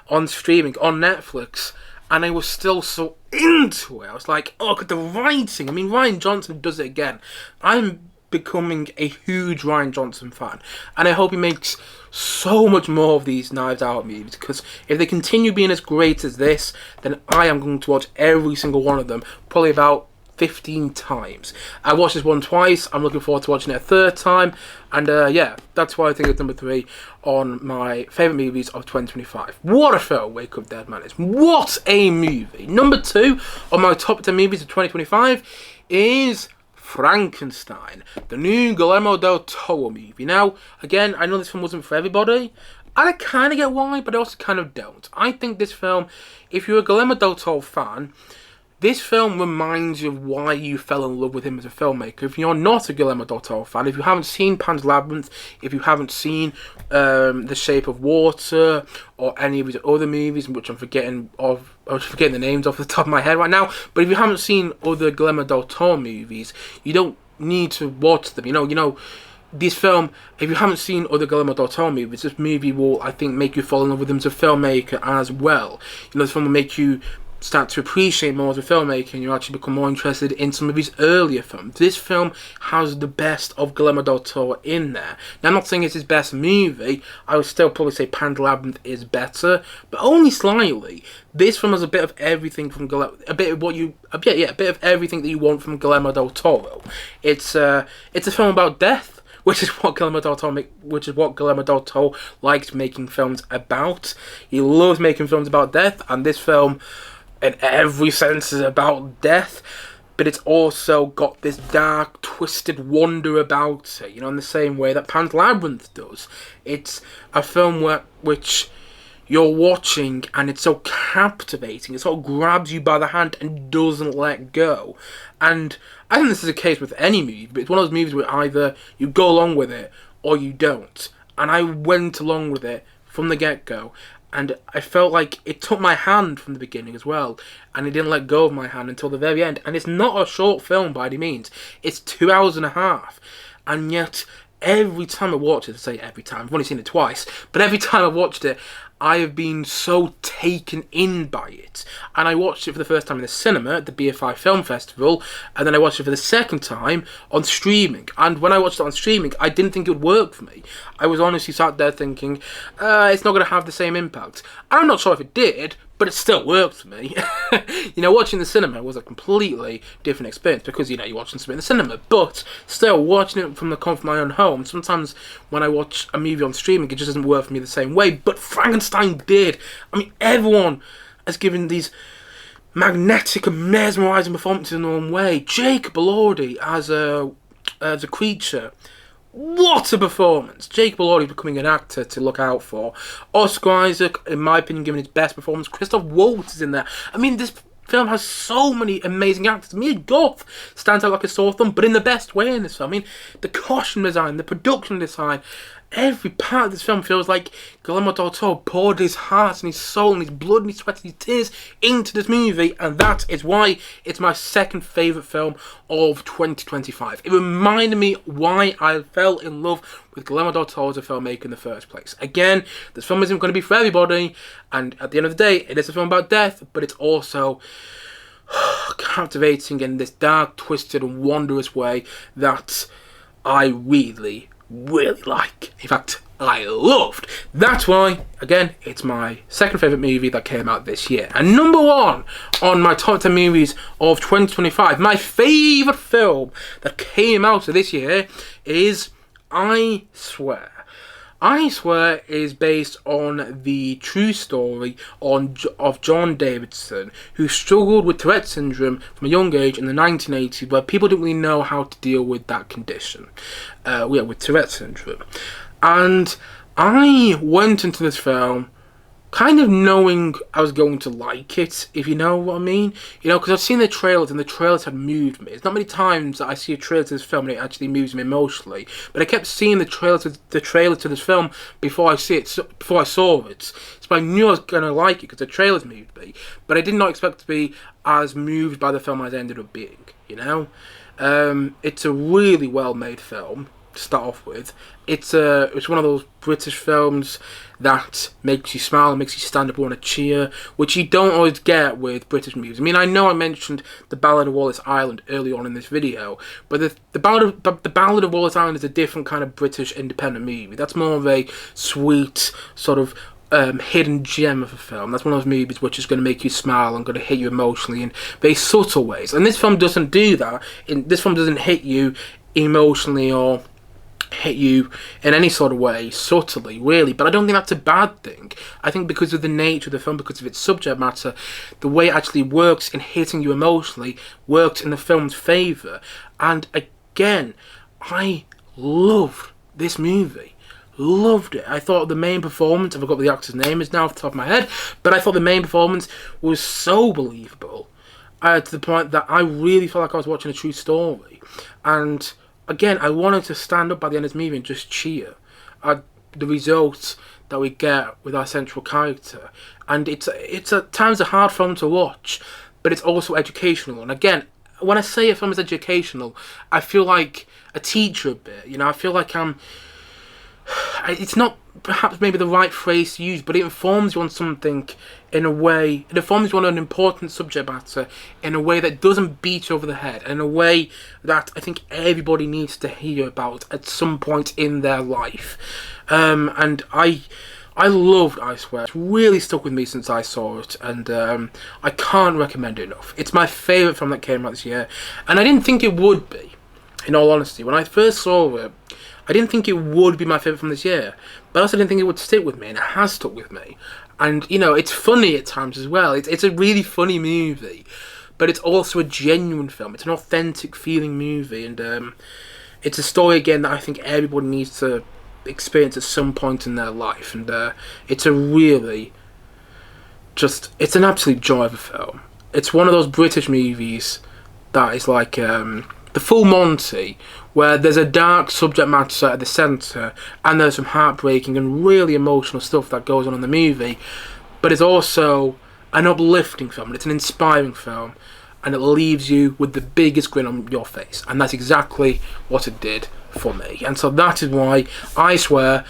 on streaming, on Netflix, and I was still so into it. I was like, oh, look at the writing. I mean, Rian Johnson does it again. I'm becoming a huge Rian Johnson fan, and I hope he makes so much more of these Knives Out movies, because if they continue being as great as this, then I am going to watch every single one of them, probably about 15 times. I watched this one twice, I'm looking forward to watching it a third time, and yeah, that's why I think it's number 3 on my favourite movies of 2025. What a film Wake Up Dead Man is. What a movie. Number 2 on my top 10 movies of 2025 is Frankenstein, the new Guillermo del Toro movie. Now, again, I know this film wasn't for everybody, and I kind of get why, but I also kind of don't. I think this film, if you're a Guillermo del Toro fan, this film reminds you of why you fell in love with him as a filmmaker. If you're not a Guillermo del Toro fan, if you haven't seen Pan's Labyrinth, if you haven't seen The Shape of Water, or any of his other movies, which I'm forgetting the names off the top of my head right now, but if you haven't seen other Guillermo del Toro movies, you don't need to watch them. You know, this film, if you haven't seen other Guillermo del Toro movies, this movie will, I think, make you fall in love with him as a filmmaker as well. You know, this film will make you start to appreciate more as a filmmaker, and you actually become more interested in some of his earlier films. This film has the best of Guillermo del Toro in there. Now, I'm not saying it's his best movie. I would still probably say Pan's Labyrinth is better, but only slightly. This film has a bit of everything from a bit of everything that you want from Guillermo del Toro. It's a film about death, which is what Guillermo del Toro likes making films about. He loves making films about death, and this film, in every sense, is about death, but it's also got this dark, twisted wonder about it, you know, in the same way that Pan's Labyrinth does. It's a film which you're watching, and it's so captivating, it sort of grabs you by the hand and doesn't let go. And I think this is the case with any movie, but it's one of those movies where either you go along with it or you don't. And I went along with it from the get-go, and I felt like it took my hand from the beginning as well, and it didn't let go of my hand until the very end. And it's not a short film by any means. It's 2 hours and a half, and yet every time I watch it, I say every time, I've only seen it twice, but every time I've watched it, I have been so taken in by it. And I watched it for the first time in the cinema at the BFI Film Festival, and then I watched it for the second time on streaming. And when I watched it on streaming, I didn't think it would work for me. I was honestly sat there thinking, it's not going to have the same impact. And I'm not sure if it did, but it still worked for me. You know, watching the cinema was a completely different experience, because, you know, you're watching something in the cinema, but still, watching it from the comfort of my own home, sometimes when I watch a movie on streaming, it just doesn't work for me the same way. But Frankenstein did. I mean, everyone has given these magnetic and mesmerising performances in their own way. Jake Elordi as a creature. What a performance! Jake Elordi becoming an actor to look out for. Oscar Isaac, in my opinion, giving his best performance. Christoph Waltz is in there. I mean, this film has so many amazing actors. Mia Goth stands out like a sore thumb, but in the best way in this film. I mean, the costume design, the production design, Every part of this film feels like Guillermo del Toro poured his heart and his soul and his blood and his sweat and his tears into this movie, and that is why it's my second favourite film of 2025. It reminded me why I fell in love with Guillermo del Toro as a filmmaker in the first place. Again, this film isn't going to be for everybody, and at the end of the day, it is a film about death, but it's also captivating in this dark, twisted and wondrous way that I really like. In fact, I loved. That's why, again, it's my second favourite movie that came out this year. And number one on my top 10 movies of 2025, my favourite film that came out of this year is I Swear. I Swear is based on the true story of John Davidson, who struggled with Tourette syndrome from a young age in the 1980s, where people didn't really know how to deal with that condition, with Tourette syndrome. And I went into this film kind of knowing I was going to like it, if you know what I mean. You know, because I've seen the trailers, and the trailers had moved me. It's not many times that I see a trailer to this film and it actually moves me emotionally. But I kept seeing the trailer to this film before I saw it. So I knew I was going to like it because the trailers moved me. But I did not expect to be as moved by the film as I ended up being, you know. It's a really well-made film to start off with. It's one of those British films that makes you smile and makes you stand up and want to cheer, which you don't always get with British movies. I mean, I know I mentioned The Ballad of Wallace Island early on in this video, but the Ballad of Wallace Island is a different kind of British independent movie. That's more of a sweet sort of hidden gem of a film. That's one of those movies which is going to make you smile and going to hit you emotionally in very subtle ways. And this film doesn't do that. This film doesn't hit you emotionally or hit you in any sort of way subtly, really. But I don't think that's a bad thing. I think because of the nature of the film, because of its subject matter, the way it actually works in hitting you emotionally works in the film's favour. And again, I loved this movie. Loved it. I thought the main performance, I forgot what the actor's name is now off the top of my head, but I thought the main performance was so believable, to the point that I really felt like I was watching a true story. And again, I wanted to stand up by the end of this movie and just cheer at the results that we get with our central character. And it's at times a hard film to watch, but it's also educational. And again, when I say a film is educational, I feel like a teacher a bit. You know, I feel like it's not perhaps maybe the right phrase to use, but it informs you on something in a way. It informs you on an important subject matter in a way that doesn't beat you over the head, in a way that I think everybody needs to hear about at some point in their life. And I loved I Swear. It's really stuck with me since I saw it, and I can't recommend it enough. It's my favourite film that came out this year, and I didn't think it would be, in all honesty. When I first saw it, I didn't think it would be my favourite from this year, but I also didn't think it would stick with me, and it has stuck with me. And, you know, it's funny at times as well. It's a really funny movie, but it's also a genuine film. It's an authentic feeling movie, and it's a story, again, that I think everybody needs to experience at some point in their life. And it's a really, it's an absolute joy of a film. It's one of those British movies that is like The Full Monty, where there's a dark subject matter at the centre, and there's some heartbreaking and really emotional stuff that goes on in the movie, but it's also an uplifting film, it's an inspiring film, and it leaves you with the biggest grin on your face, and that's exactly what it did for me. And so that is why I Swear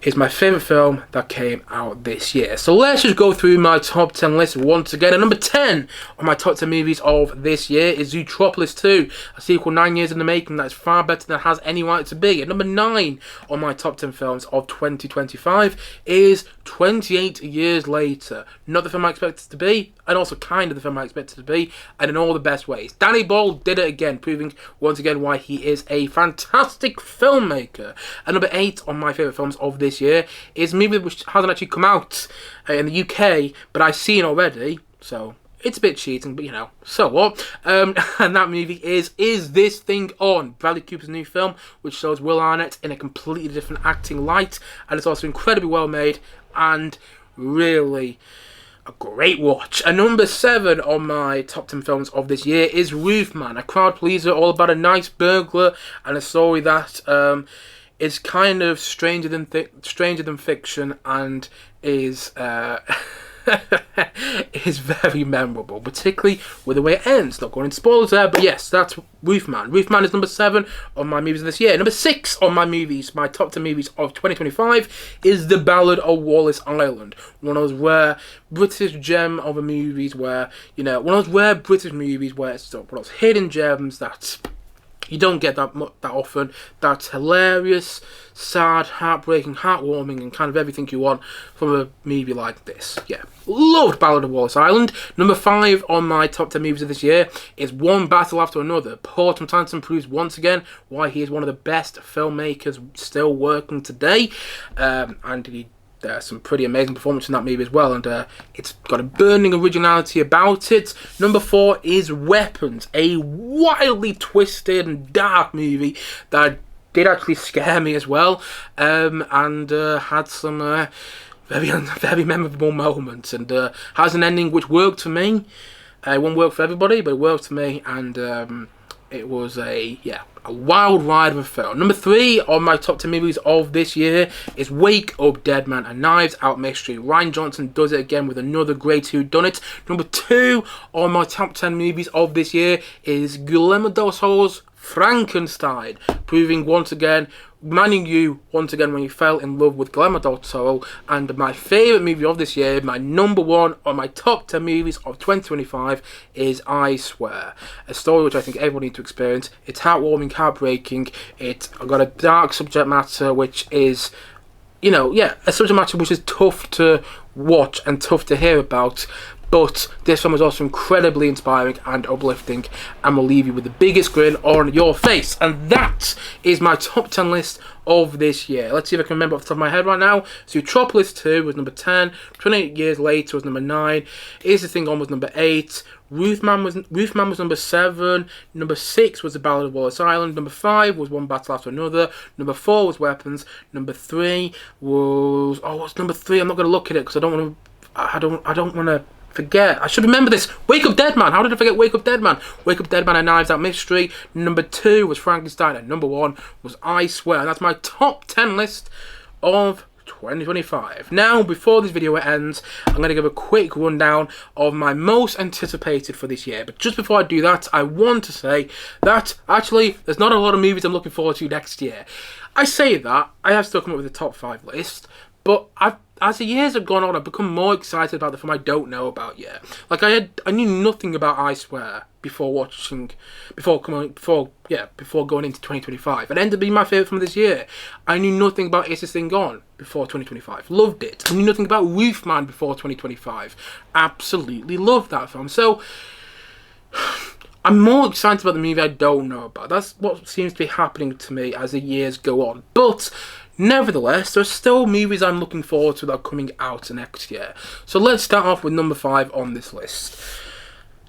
is my favourite film that came out this year. So let's just go through my top 10 list once again. And number 10 on my top 10 movies of this year is Zootropolis 2, a sequel 9 years in the making that is far better than it has any right to be. And number 9 on my top 10 films of 2025 is 28 Years Later. Not the film I expected it to be, and also kind of the film I expected it to be, and in all the best ways. Danny Boyle did it again, proving once again why he is a fantastic filmmaker. And number 8 on my favourite films of this year is a movie which hasn't actually come out in the UK, but I've seen already, so it's a bit cheating, but you know, so what? And that movie is This Thing On, Bradley Cooper's new film, which shows Will Arnett in a completely different acting light, and it's also incredibly well made and really a great watch. And number 7 on my top 10 films of this year is Roofman, a crowd pleaser all about a nice burglar and a story that is kind of stranger than fiction, and is is very memorable, particularly with the way it ends. Not going into spoilers there, but yes, that's Roofman. Roofman is number 7 on my movies of this year. Number 6 on my movies, my top 10 movies of 2025, is The Ballad of Wallace Island. One of those rare British gem of a movies where, one of those rare British movies where it's one of those hidden gems that you don't get that often. That's hilarious, sad, heartbreaking, heartwarming, and kind of everything you want from a movie like this. Yeah, loved Ballad of Wallace Island. Number 5 on my top 10 movies of this year is One Battle After Another. Paul Thomas Anderson proves once again why he is one of the best filmmakers still working today, and he some pretty amazing performance in that movie as well, and it's got a burning originality about it. Number 4 is Weapons, a wildly twisted and dark movie that did actually scare me as well, and had some very memorable moments, and has an ending which worked for me. It won't work for everybody, but it worked for me, and it was a wild ride of a film. Number 3 on my top 10 movies of this year is Wake Up Dead Man, a Knives Out mystery. Rian Johnson does it again with another great whodunit. Number 2 on my top 10 movies of this year is Guillermo del Toro's Frankenstein, proving once again, reminding you once again when you fell in love with Guillermo del Toro. And my favourite movie of this year, my number 1 on my top 10 movies of 2025, is I Swear, a story which I think everyone needs to experience. It's heartwarming, heartbreaking. It's got a dark subject matter which is, a subject matter which is tough to watch and tough to hear about. But this film is also incredibly inspiring and uplifting, and will leave you with the biggest grin on your face. And that is my top 10 list of this year. Let's see if I can remember off the top of my head right now. So Zootropolis 2 was number 10, 28 Years Later was number 9, Is the Thing On was number 8, Roofman was number 7, number 6 was The Ballad of Wallace Island, number 5 was One Battle After Another, number 4 was Weapons, number 3 was... what's number 3? I'm not going to look at it because I don't want to forget. I should remember this. Wake Up Dead Man. How did I forget Wake Up Dead Man? Wake Up Dead Man, a Knives Out mystery. Number 2 was Frankenstein, and number 1 was I Swear. And that's my top 10 list of 2025. Now, before this video ends, I'm going to give a quick rundown of my most anticipated for this year. But just before I do that, I want to say that actually there's not a lot of movies I'm looking forward to next year. I say that, I have still come up with a top 5 list, but as the years have gone on, I've become more excited about the film I don't know about yet. Like I knew nothing about I Swear before going into 2025. It ended up being my favourite film of this year. I knew nothing about Is This Thing Gone before 2025. Loved it. I knew nothing about Roofman before 2025. Absolutely loved that film. So I'm more excited about the movie I don't know about. That's what seems to be happening to me as the years go on. But nevertheless, there's still movies I'm looking forward to that are coming out next year. So let's start off with number 5 on this list.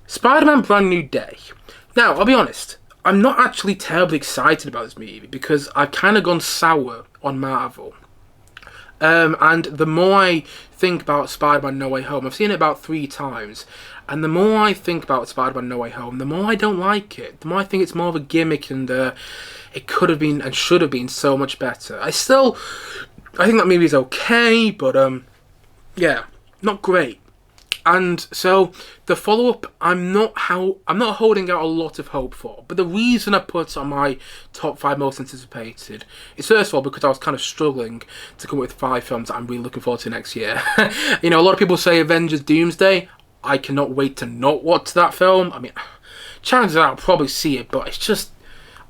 Spider-Man Brand New Day. Now, I'll be honest, I'm not actually terribly excited about this movie because I've kind of gone sour on Marvel. And the more I think about Spider-Man No Way Home, I've seen it about 3 times, and the more I think about Spider-Man No Way Home, the more I don't like it. The more I think it's more of a gimmick, and it could have been and should have been so much better. I think that movie is okay, but not great. And so the follow-up, I'm not holding out a lot of hope for. But the reason I put it on my top 5 most anticipated is, first of all, because I was kind of struggling to come up with 5 films that I'm really looking forward to next year. A lot of people say Avengers Doomsday. I cannot wait to not watch that film. I mean, chances are I'll probably see it, but it's just,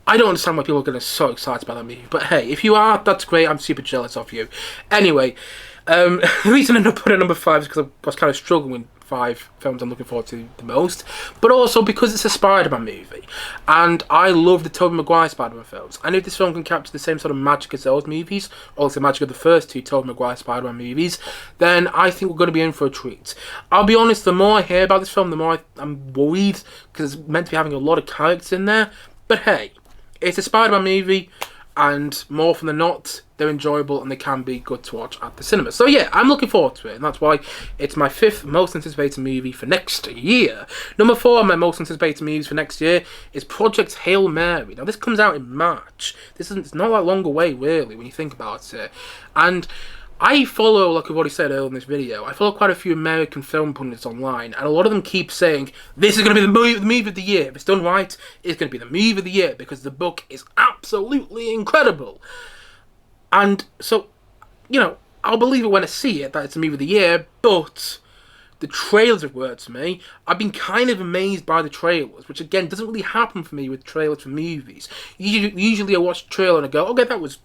I don't understand why people are getting so excited about that movie. But hey, if you are, that's great. I'm super jealous of you. Anyway, the reason I ended up putting it at number 5 is because I was kind of struggling with 5 films I'm looking forward to the most, but also because it's a Spider-Man movie, and I love the Tobey Maguire Spider-Man films. And if this film can capture the same sort of magic as those movies, or the magic of the first 2 Tobey Maguire Spider-Man movies, then I think we're going to be in for a treat. I'll be honest, the more I hear about this film, the more I'm worried, because it's meant to be having a lot of characters in there, but hey, it's a Spider-Man movie. and more often than not, they're enjoyable and they can be good to watch at the cinema. So yeah, I'm looking forward to it, and that's why it's my 5th most anticipated movie for next year. Number 4 on my most anticipated movies for next year is Project Hail Mary. Now this comes out in March. It's not that long away really when you think about it. And I follow, like I've already said earlier in this video, I follow quite a few American film pundits online, and a lot of them keep saying, this is going to be the movie of the year. If it's done right, it's going to be the movie of the year, because the book is absolutely incredible. And so, you know, I'll believe it when I see it, that it's the movie of the year, but the trailers have worked to me. I've been kind of amazed by the trailers, which again, doesn't really happen for me with trailers for movies. Usually I watch the trailer and I go, okay, that was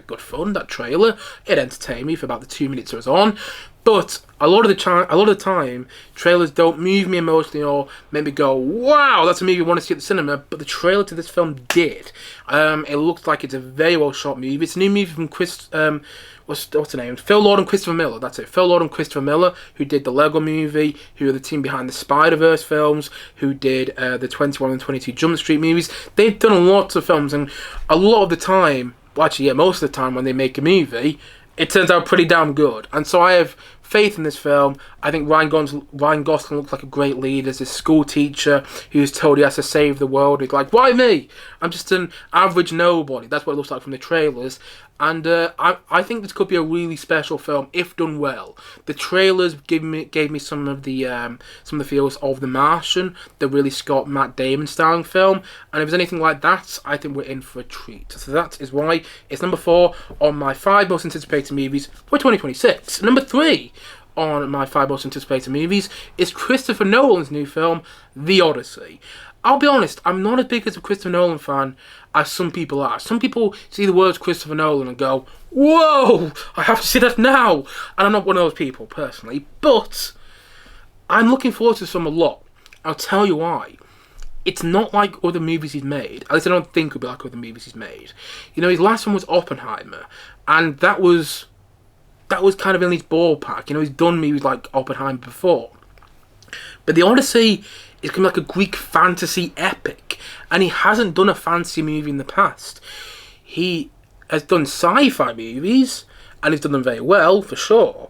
good fun, that trailer. It entertained me for about the 2 minutes it was on. But a lot of the time, trailers don't move me emotionally or make me go, wow, that's a movie I want to see at the cinema. But the trailer to this film did. It looks like it's a very well shot movie. It's a new movie from what's the name? Phil Lord and Christopher Miller. That's it. Phil Lord and Christopher Miller, who did the Lego Movie, who are the team behind the Spider-Verse films, who did the 21 and 22 Jump Street movies. They've done lots of films, and a lot of the time, well, actually, yeah, most of the time when they make a movie, it turns out pretty damn good. And so I have faith in this film. I think Ryan Gosling looks like a great lead as this school teacher who's told he has to save the world. He's like, why me? I'm just an average nobody. That's what it looks like from the trailers. And I think this could be a really special film if done well. The trailers gave me some of the feels of The Martian, the really Matt Damon starring film. And if it's anything like that, I think we're in for a treat. So that is why it's number 4 on my 5 most anticipated movies for 2026. Number 3 on my 5 most anticipated movies is Christopher Nolan's new film, The Odyssey. I'll be honest, I'm not as big as a Christopher Nolan fan as some people are. Some people see the words Christopher Nolan and go, whoa, I have to see that now. And I'm not one of those people, personally. But I'm looking forward to this film a lot. I'll tell you why. It's not like other movies he's made. At least I don't think it'll be like other movies he's made. You know, his last one was Oppenheimer. And that was kind of in his ballpark. You know, he's done movies like Oppenheimer before. But The Odyssey is kind of like a Greek fantasy epic, and he hasn't done a fantasy movie in the past. He has done sci-fi movies, and he's done them very well, for sure.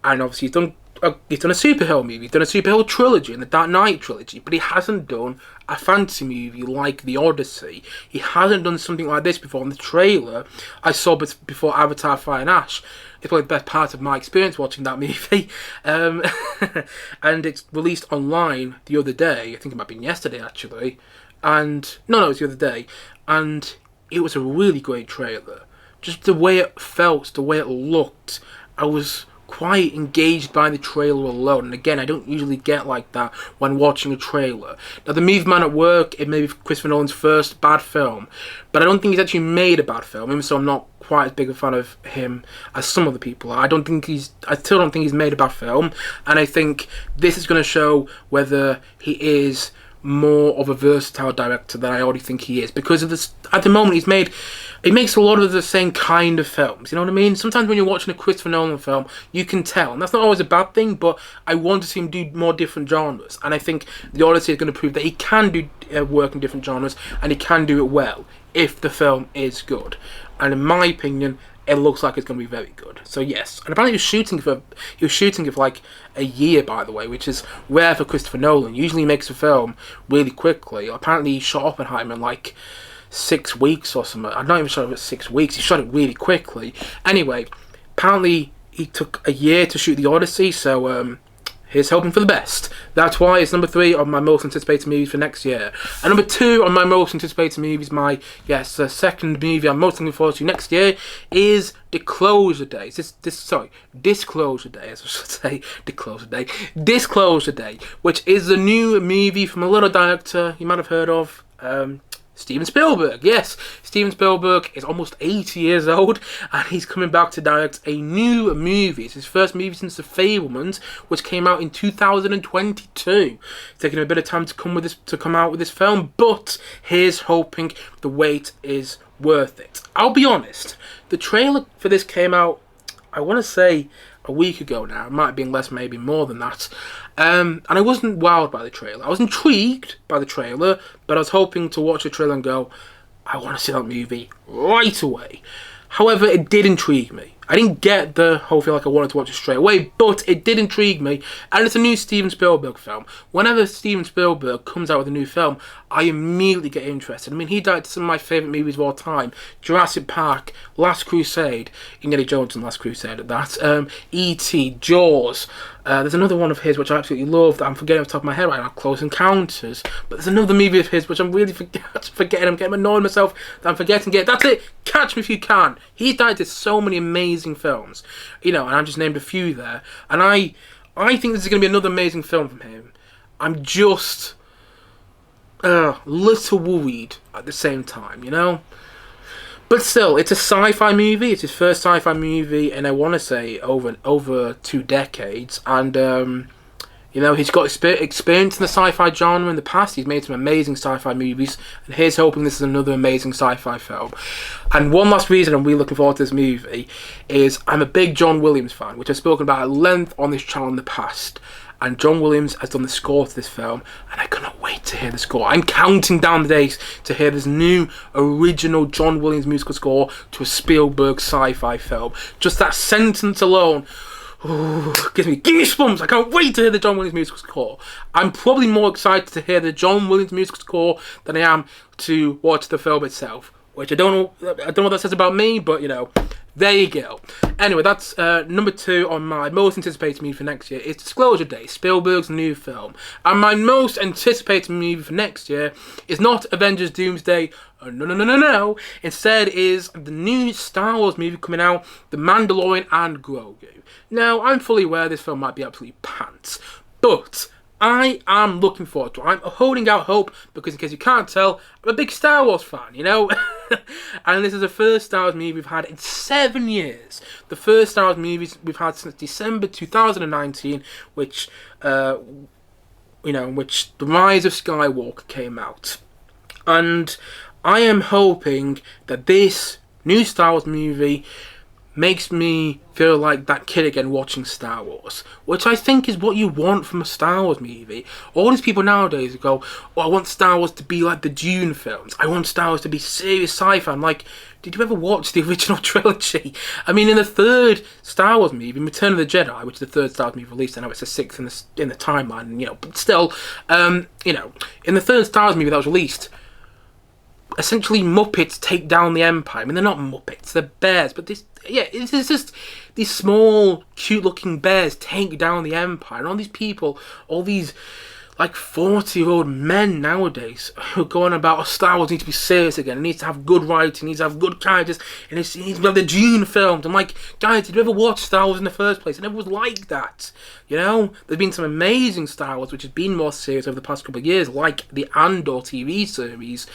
And obviously he's done a superhero movie, he's done a superhero trilogy, in the Dark Knight trilogy, but he hasn't done a fantasy movie like The Odyssey. He hasn't done something like this before. In the trailer I saw before Avatar Fire and Ash, it's probably the best part of my experience watching that movie. And it's released online the other day. I think it might have been yesterday, actually. And no, it was the other day. And it was a really great trailer. Just the way it felt, the way it looked. I was quite engaged by the trailer alone. And again, I don't usually get like that when watching a trailer. Now, The Man at Work, it may be Christopher Nolan's first bad film, but I don't think he's actually made a bad film, even so I'm not quite as big a fan of him as some other people are. I still don't think he's made a bad film, and I think this is going to show whether he is more of a versatile director than I already think he is, because of this. At the moment, he makes a lot of the same kind of films. You know what I mean? Sometimes when you're watching a Christopher Nolan film, you can tell, and that's not always a bad thing. But I want to see him do more different genres, and I think The Odyssey is going to prove that he can do work in different genres, and he can do it well if the film is good. And in my opinion, it looks like it's going to be very good. So yes, and apparently he was shooting for like a year, by the way, which is rare for Christopher Nolan. Usually he makes a film really quickly. Apparently he shot Oppenheimer in like 6 weeks or something. I'm not even sure if it's 6 weeks. He shot it really quickly. Anyway, apparently he took a year to shoot The Odyssey, so here's hoping for the best. That's why it's number 3 on my most anticipated movies for next year. And number 2 on my most anticipated movies, the second movie I'm most looking forward to next year is Disclosure Day. Disclosure Day, as I should say. Disclosure Day, which is the new movie from a little director you might have heard of, Steven Spielberg. Yes, Steven Spielberg is almost 80 years old, and he's coming back to direct a new movie. It's his first movie since The Fabelmans, which came out in 2022. It's taking a bit of time to come out with this film, but here's hoping the wait is worth it. I'll be honest, the trailer for this came out, I want to say, a week ago now. It might have been less, maybe more than that. And I wasn't wowed by the trailer. I was intrigued by the trailer, but I was hoping to watch the trailer and go, I want to see that movie right away. However, it did intrigue me. I didn't get the whole feel like I wanted to watch it straight away, but it did intrigue me, and it's a new Steven Spielberg film. Whenever Steven Spielberg comes out with a new film, I immediately get interested. I mean, he directed some of my favourite movies of all time: Jurassic Park, Last Crusade, Indiana Jones and Last Crusade at that, E.T., Jaws. There's another one of his which I absolutely love that I'm forgetting off the top of my head right now, Close Encounters. But there's another movie of his which I'm really forgetting. I'm getting annoyed myself that I'm forgetting it. That's it. Catch Me If You Can. He's directed so many amazing films, and I just named a few there. And I think this is going to be another amazing film from him. I'm just a little worried at the same time, But still, it's a sci-fi movie. It's his first sci-fi movie, and I want to say over 2 decades. And he's got experience in the sci-fi genre in the past. He's made some amazing sci-fi movies, and here's hoping this is another amazing sci-fi film. And one last reason I'm really looking forward to this movie is I'm a big John Williams fan, which I've spoken about at length on this channel in the past. And John Williams has done the score to this film, and I cannot wait to hear the score. I'm counting down the days to hear this new, original John Williams musical score to a Spielberg sci-fi film. Just that sentence alone, gives me goosebumps. I can't wait to hear the John Williams musical score. I'm probably more excited to hear the John Williams musical score than I am to watch the film itself. Which I don't know what that says about me, but there you go. Anyway, that's number 2 on my most anticipated movie for next year. It's Disclosure Day, Spielberg's new film. And my most anticipated movie for next year is not Avengers Doomsday. Oh, no. Instead is the new Star Wars movie coming out, The Mandalorian and Grogu. Now, I'm fully aware this film might be absolutely pants, but I am looking forward to it. I'm holding out hope because, in case you can't tell, I'm a big Star Wars fan, And this is the first Star Wars movie we've had in 7 years. The first Star Wars movies we've had since December 2019, which, which The Rise of Skywalker came out. And I am hoping that this new Star Wars movie makes me feel like that kid again watching Star Wars, which I think is what you want from a Star Wars movie. All these people nowadays go, I want Star Wars to be like the Dune films. I want Star Wars to be serious sci-fi. I'm like, did you ever watch the original trilogy? I mean, in the third Star Wars movie, Return of the Jedi, which is the third Star Wars movie released, I know it's the 6th in the timeline, but still, in the third Star Wars movie that was released, essentially Muppets take down the Empire. I mean, they're not Muppets, they're bears, but it's just these small, cute-looking bears take down the Empire, and all these people, all these 40-year-old men nowadays who are going about, Star Wars needs to be serious again, it needs to have good writing, it needs to have good characters, and it needs to have the Dune films. I'm like, guys, did you ever watch Star Wars in the first place? It never was like that. There's been some amazing Star Wars which has been more serious over the past couple of years, like the Andor TV series,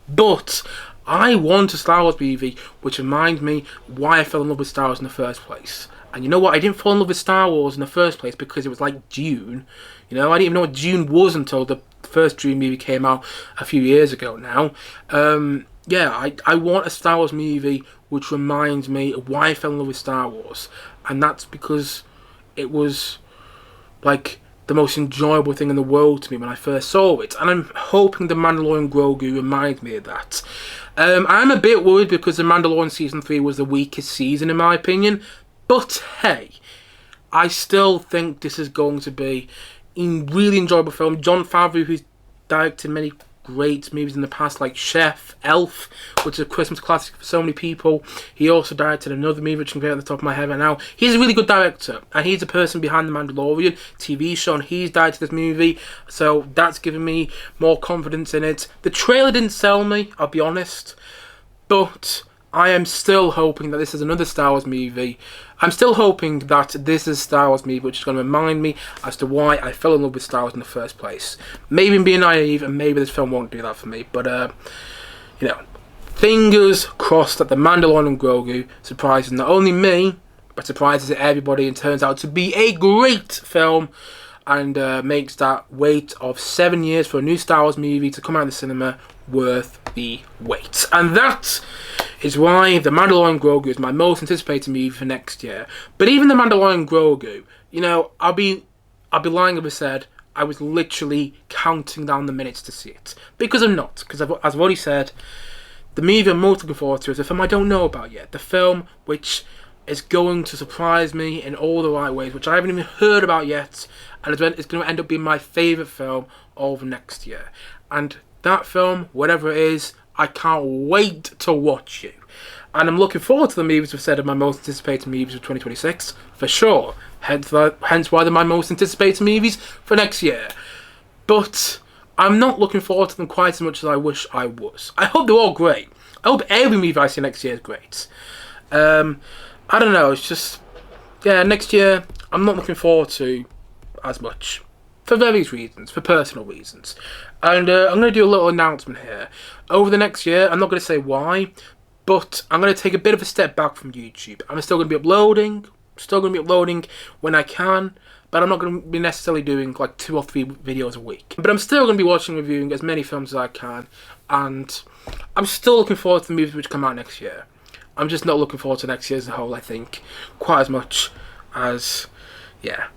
but I want a Star Wars movie which reminds me why I fell in love with Star Wars in the first place. And you know what? I didn't fall in love with Star Wars in the first place because it was like Dune. I didn't even know what Dune was until the first Dune movie came out a few years ago now. I want a Star Wars movie which reminds me of why I fell in love with Star Wars. And that's because it was the most enjoyable thing in the world to me when I first saw it. And I'm hoping The Mandalorian Grogu reminds me of that. I'm a bit worried because The Mandalorian Season 3 was the weakest season in my opinion. But hey, I still think this is going to be a really enjoyable film. Jon Favreau, who's directed many great movies in the past, like Chef, Elf, which is a Christmas classic for so many people. He also directed another movie which I can get on the top of my head right now. He's a really good director, and he's the person behind The Mandalorian TV show, and he's directed this movie, so that's given me more confidence in it. The trailer didn't sell me, I'll be honest, but I am still hoping that this is another Star Wars movie. I'm still hoping that this is a Star Wars movie which is going to remind me as to why I fell in love with Star Wars in the first place. Maybe I'm being naive, and maybe this film won't do that for me, but, fingers crossed that The Mandalorian and Grogu surprises not only me, but surprises everybody and turns out to be a great film, and makes that wait of 7 years for a new Star Wars movie to come out in the cinema worth the wait. And that is why The Mandalorian Grogu is my most anticipated movie for next year. But even The Mandalorian Grogu, I'll be lying if I said I was literally counting down the minutes to see it, because I'm not. Because as I've already said, the movie I'm most looking forward to is a film I don't know about yet. The film which is going to surprise me in all the right ways, which I haven't even heard about yet, and it's going to end up being my favourite film of next year. And that film, whatever it is, I can't wait to watch it. And I'm looking forward to the movies I've said are my most anticipated movies of 2026, for sure. Hence why they're my most anticipated movies for next year. But I'm not looking forward to them quite as much as I wish I was. I hope they're all great. I hope every movie I see next year is great. I don't know, it's just, yeah, next year I'm not looking forward to as much. For various reasons, for personal reasons. And I'm going to do a little announcement here. Over the next year, I'm not going to say why, but I'm going to take a bit of a step back from YouTube. I'm still going to be uploading, when I can, but I'm not going to be necessarily doing like 2 or 3 videos a week. But I'm still going to be watching and reviewing as many films as I can, and I'm still looking forward to the movies which come out next year. I'm just not looking forward to next year as a whole, I think, quite as much as, yeah,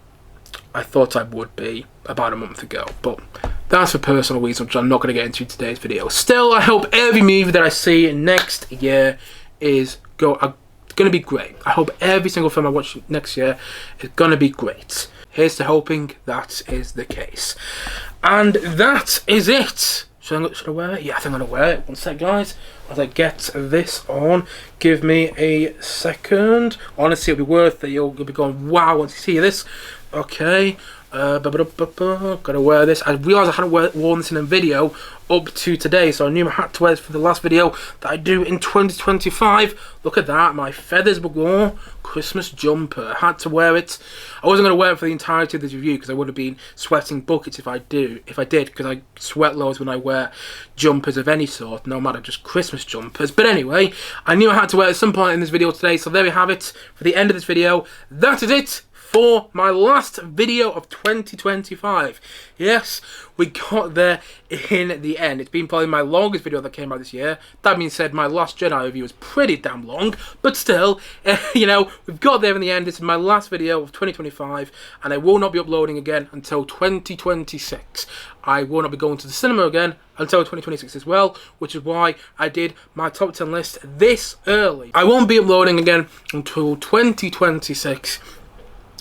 I thought I would be about a month ago. But that's for personal reasons, which I'm not going to get into today's video. Still, I hope every movie that I see next year is going to be great. I hope every single film I watch next year is going to be great. Here's to hoping that is the case. And that is it. Should I wear it? Yeah, I think I'm going to wear it. One sec, guys. As I get this on, give me a second. Honestly, it'll be worth it. You'll be going, wow, once you see this. Okay. Gotta wear this. I realised I hadn't worn this in a video up to today, so I knew I had to wear this for the last video that I do in 2025. Look at that, my feathers galore Christmas jumper. I had to wear it. I wasn't going to wear it for the entirety of this review because I would have been sweating buckets if I did, because I sweat loads when I wear jumpers of any sort, no matter just Christmas jumpers. But anyway, I knew I had to wear it at some point in this video today, so there we have it for the end of this video. That is it for my last video of 2025. Yes, we got there in the end. It's been probably my longest video that came out this year. That being said, my last Jedi review was pretty damn long, but still, you know, we've got there in the end. This is my last video of 2025, and I will not be uploading again until 2026. I will not be going to the cinema again until 2026 as well, which is why I did my top 10 list this early. I won't be uploading again until 2026.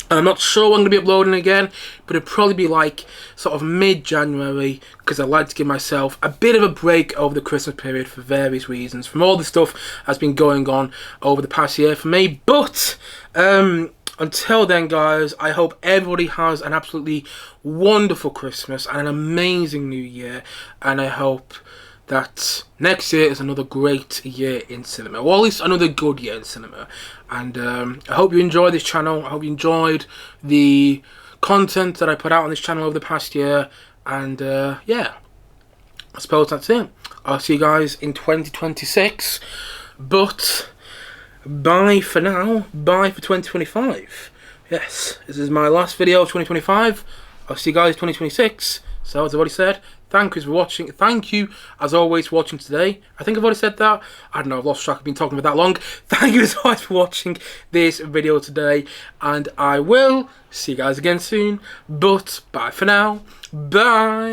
I'm not sure when I'm going to be uploading again, but it'll probably be like sort of mid-January, because I like to give myself a bit of a break over the Christmas period for various reasons, from all the stuff that's been going on over the past year for me. But until then, guys, I hope everybody has an absolutely wonderful Christmas and an amazing New Year, and I hope that next year is another great year in cinema, or at least another good year in cinema. And I hope you enjoyed this channel. I hope you enjoyed the content that I put out on this channel over the past year. And yeah, I suppose that's it. I'll see you guys in 2026. But bye for now. Bye for 2025. Yes, this is my last video of 2025. I'll see you guys in 2026. So, as I've already said, thank you for watching. Thank you, as always, for watching today. I think I've already said that. I don't know, I've lost track. I've been talking about that long. Thank you, as always, for watching this video today. And I will see you guys again soon. But, bye for now. Bye.